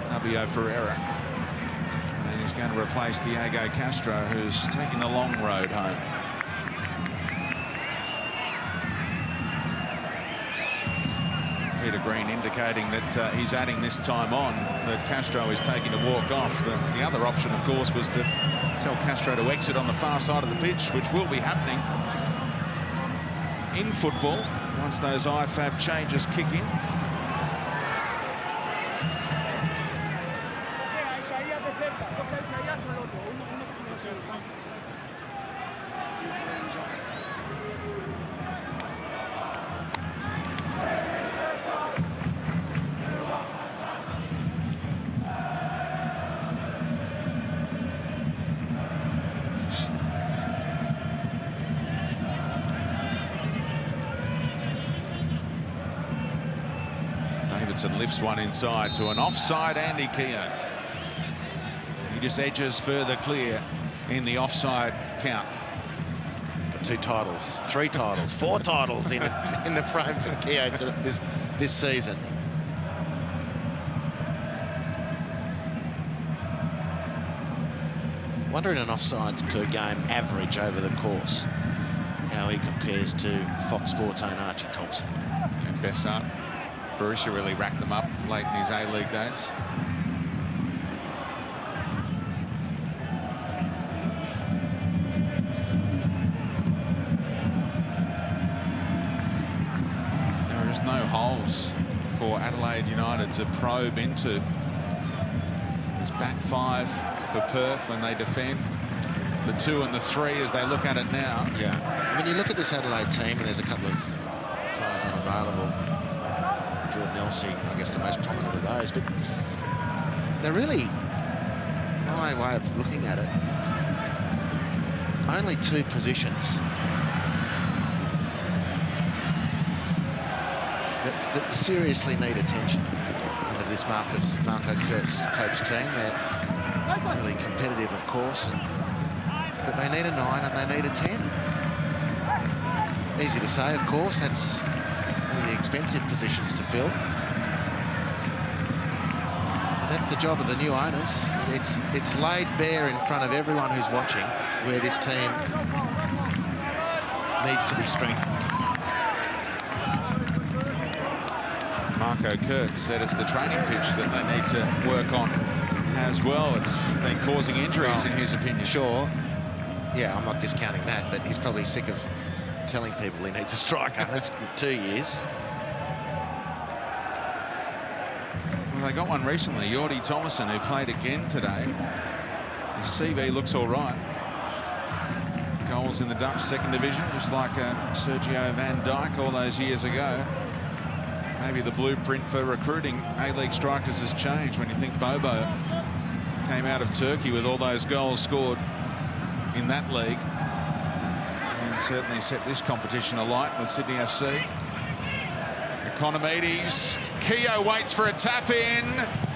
S1: Fabio Ferreira. And he's going to replace Diego Castro, who's taking the long road home. Peter Green indicating that he's adding this time on, that Castro is taking a walk off. The other option, of course, was to tell Castro to exit on the far side of the pitch, which will be happening in football once those IFAB changes kick in. Davidson lifts one inside to an offside Andy Keogh. He just edges further clear in the offside count.
S2: 2 titles, 3 titles, 4 titles in the frame from Keogh this season. Wondering an offsides per game average over the course, how he compares to Fox Sports' own Archie Thompson.
S1: And Bessart, Borussia really racked them up late in his A-League days. There are just no holes for Adelaide United to probe into. It's back 5 for Perth when they defend. The 2 and the 3 as they look at it now.
S2: Yeah, when you look at this Adelaide team, and there's a couple of players unavailable. Jordan Elsey, I guess the most prominent of those, but they're really, my way of looking at it, only 2 positions that seriously need attention under this Marco Kurtz coach team. They're Really competitive, of course, but they need a 9 and they need a 10. Easy to say, of course, that's one of the expensive positions to fill. And that's the job of the new owners. It's laid bare in front of everyone who's watching where this team needs to be strengthened.
S1: Marco Kurtz said it's the training pitch that they need to work on as well. It's been causing injuries in his opinion.
S2: Sure. Yeah, I'm not discounting that, but he's probably sick of telling people he needs a striker. That's 2 years.
S1: Well, they got one recently, Jordi Thomason, who played again today. His CV looks all right. Goals in the Dutch second division, just like Sergio van Dijk all those years ago. Maybe the blueprint for recruiting A-League strikers has changed when you think Bobo came out of Turkey with all those goals scored in that league. And certainly set this competition alight with Sydney FC. Economides. Keogh waits for a tap in.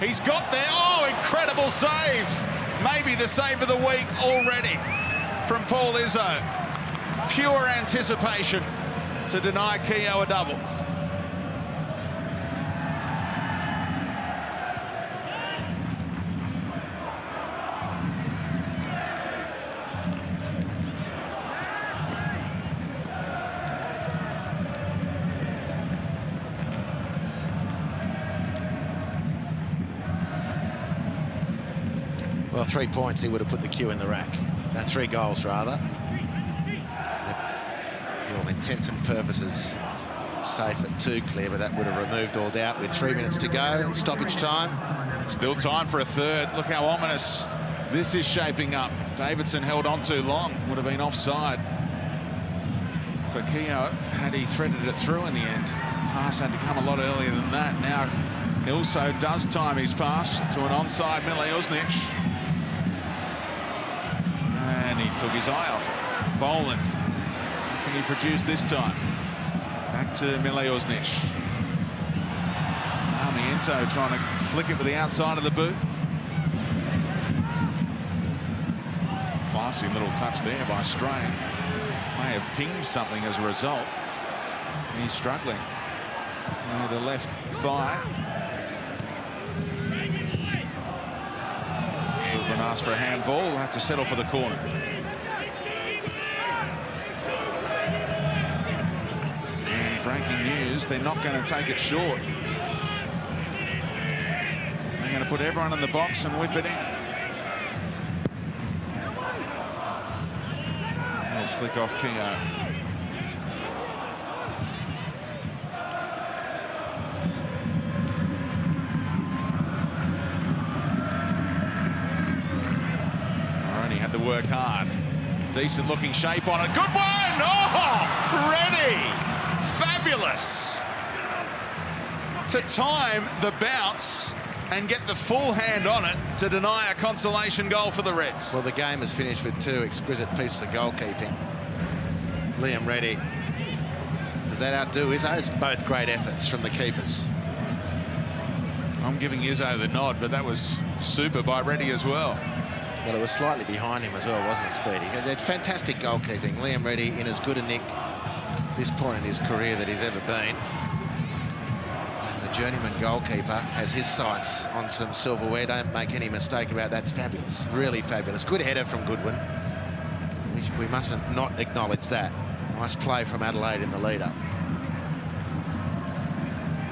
S1: He's got there. Oh, incredible save. Maybe the save of the week already from Paul Izzo. Pure anticipation to deny Keogh a double.
S2: Well, 3 points, he would have put the Q in the rack. 3 goals, rather. For all intents and purposes, safe at 2 clear, but that would have removed all doubt with 3 minutes to go. Stoppage time.
S1: Still time for a third. Look how ominous this is shaping up. Davidson held on too long. Would have been offside for Keogh had he threaded it through in the end. Pass had to come a lot earlier than that. Now Ilso does time his pass to an onside Milosnic. And he took his eye off it. Boland. What can he produce this time? Back to Milosnic. Armiento trying to flick it with the outside of the boot. Classy little touch there by Strain. May have pinged something as a result. And he's struggling with the left thigh. Wilburn asked for a handball. We'll have to settle for the corner. And breaking news, they're not going to take it short. They're going to put everyone in the box and whip it in. Little flick off Keogh. Had to work hard. Decent looking shape on it. Good one! Oh, ready! Fabulous! To time the bounce and get the full hand on it to deny a consolation goal for the Reds.
S2: Well, the game has finished with 2 exquisite pieces of goalkeeping. Liam Reddy. Does that outdo Izzo's? Both great efforts from the keepers.
S1: I'm giving Izzo the nod, but that was super by Reddy as well.
S2: Well, it was slightly behind him as well, wasn't it, Speedy? It's fantastic goalkeeping. Liam Reddy in as good a nick this point in his career that he's ever been. And the journeyman goalkeeper has his sights on some silverware. Don't make any mistake about that. It's fabulous, really fabulous. Good header from Goodwin. We mustn't not acknowledge that. Nice play from Adelaide in the lead-up.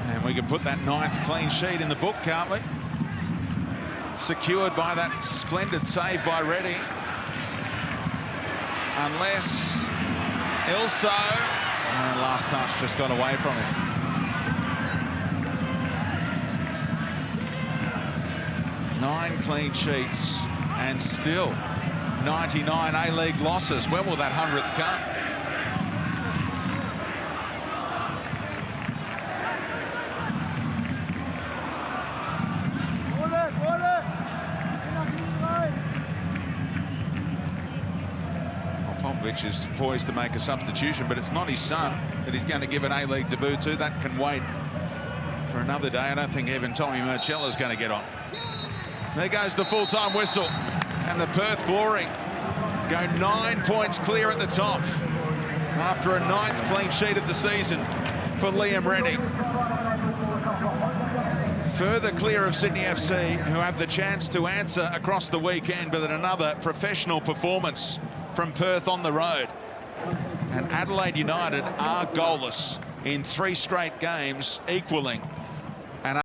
S1: And we can put that 9th clean sheet in the book, can't we? Secured by that splendid save by Reddy. Unless Ilso, last touch just got away from him. Nine clean sheets and still 99 A-League losses. When will that 100th come? Is poised to make a substitution, but it's not his son that he's going to give an A-League debut to. That can wait for another day. I don't think even Tommy Murchell is going to get on. There goes the full-time whistle. And the Perth Glory go 9 points clear at the top after a 9th clean sheet of the season for Liam Reddy. Further clear of Sydney FC, who have the chance to answer across the weekend, but another professional performance from Perth on the road. And Adelaide United are goalless in 3 straight games, equaling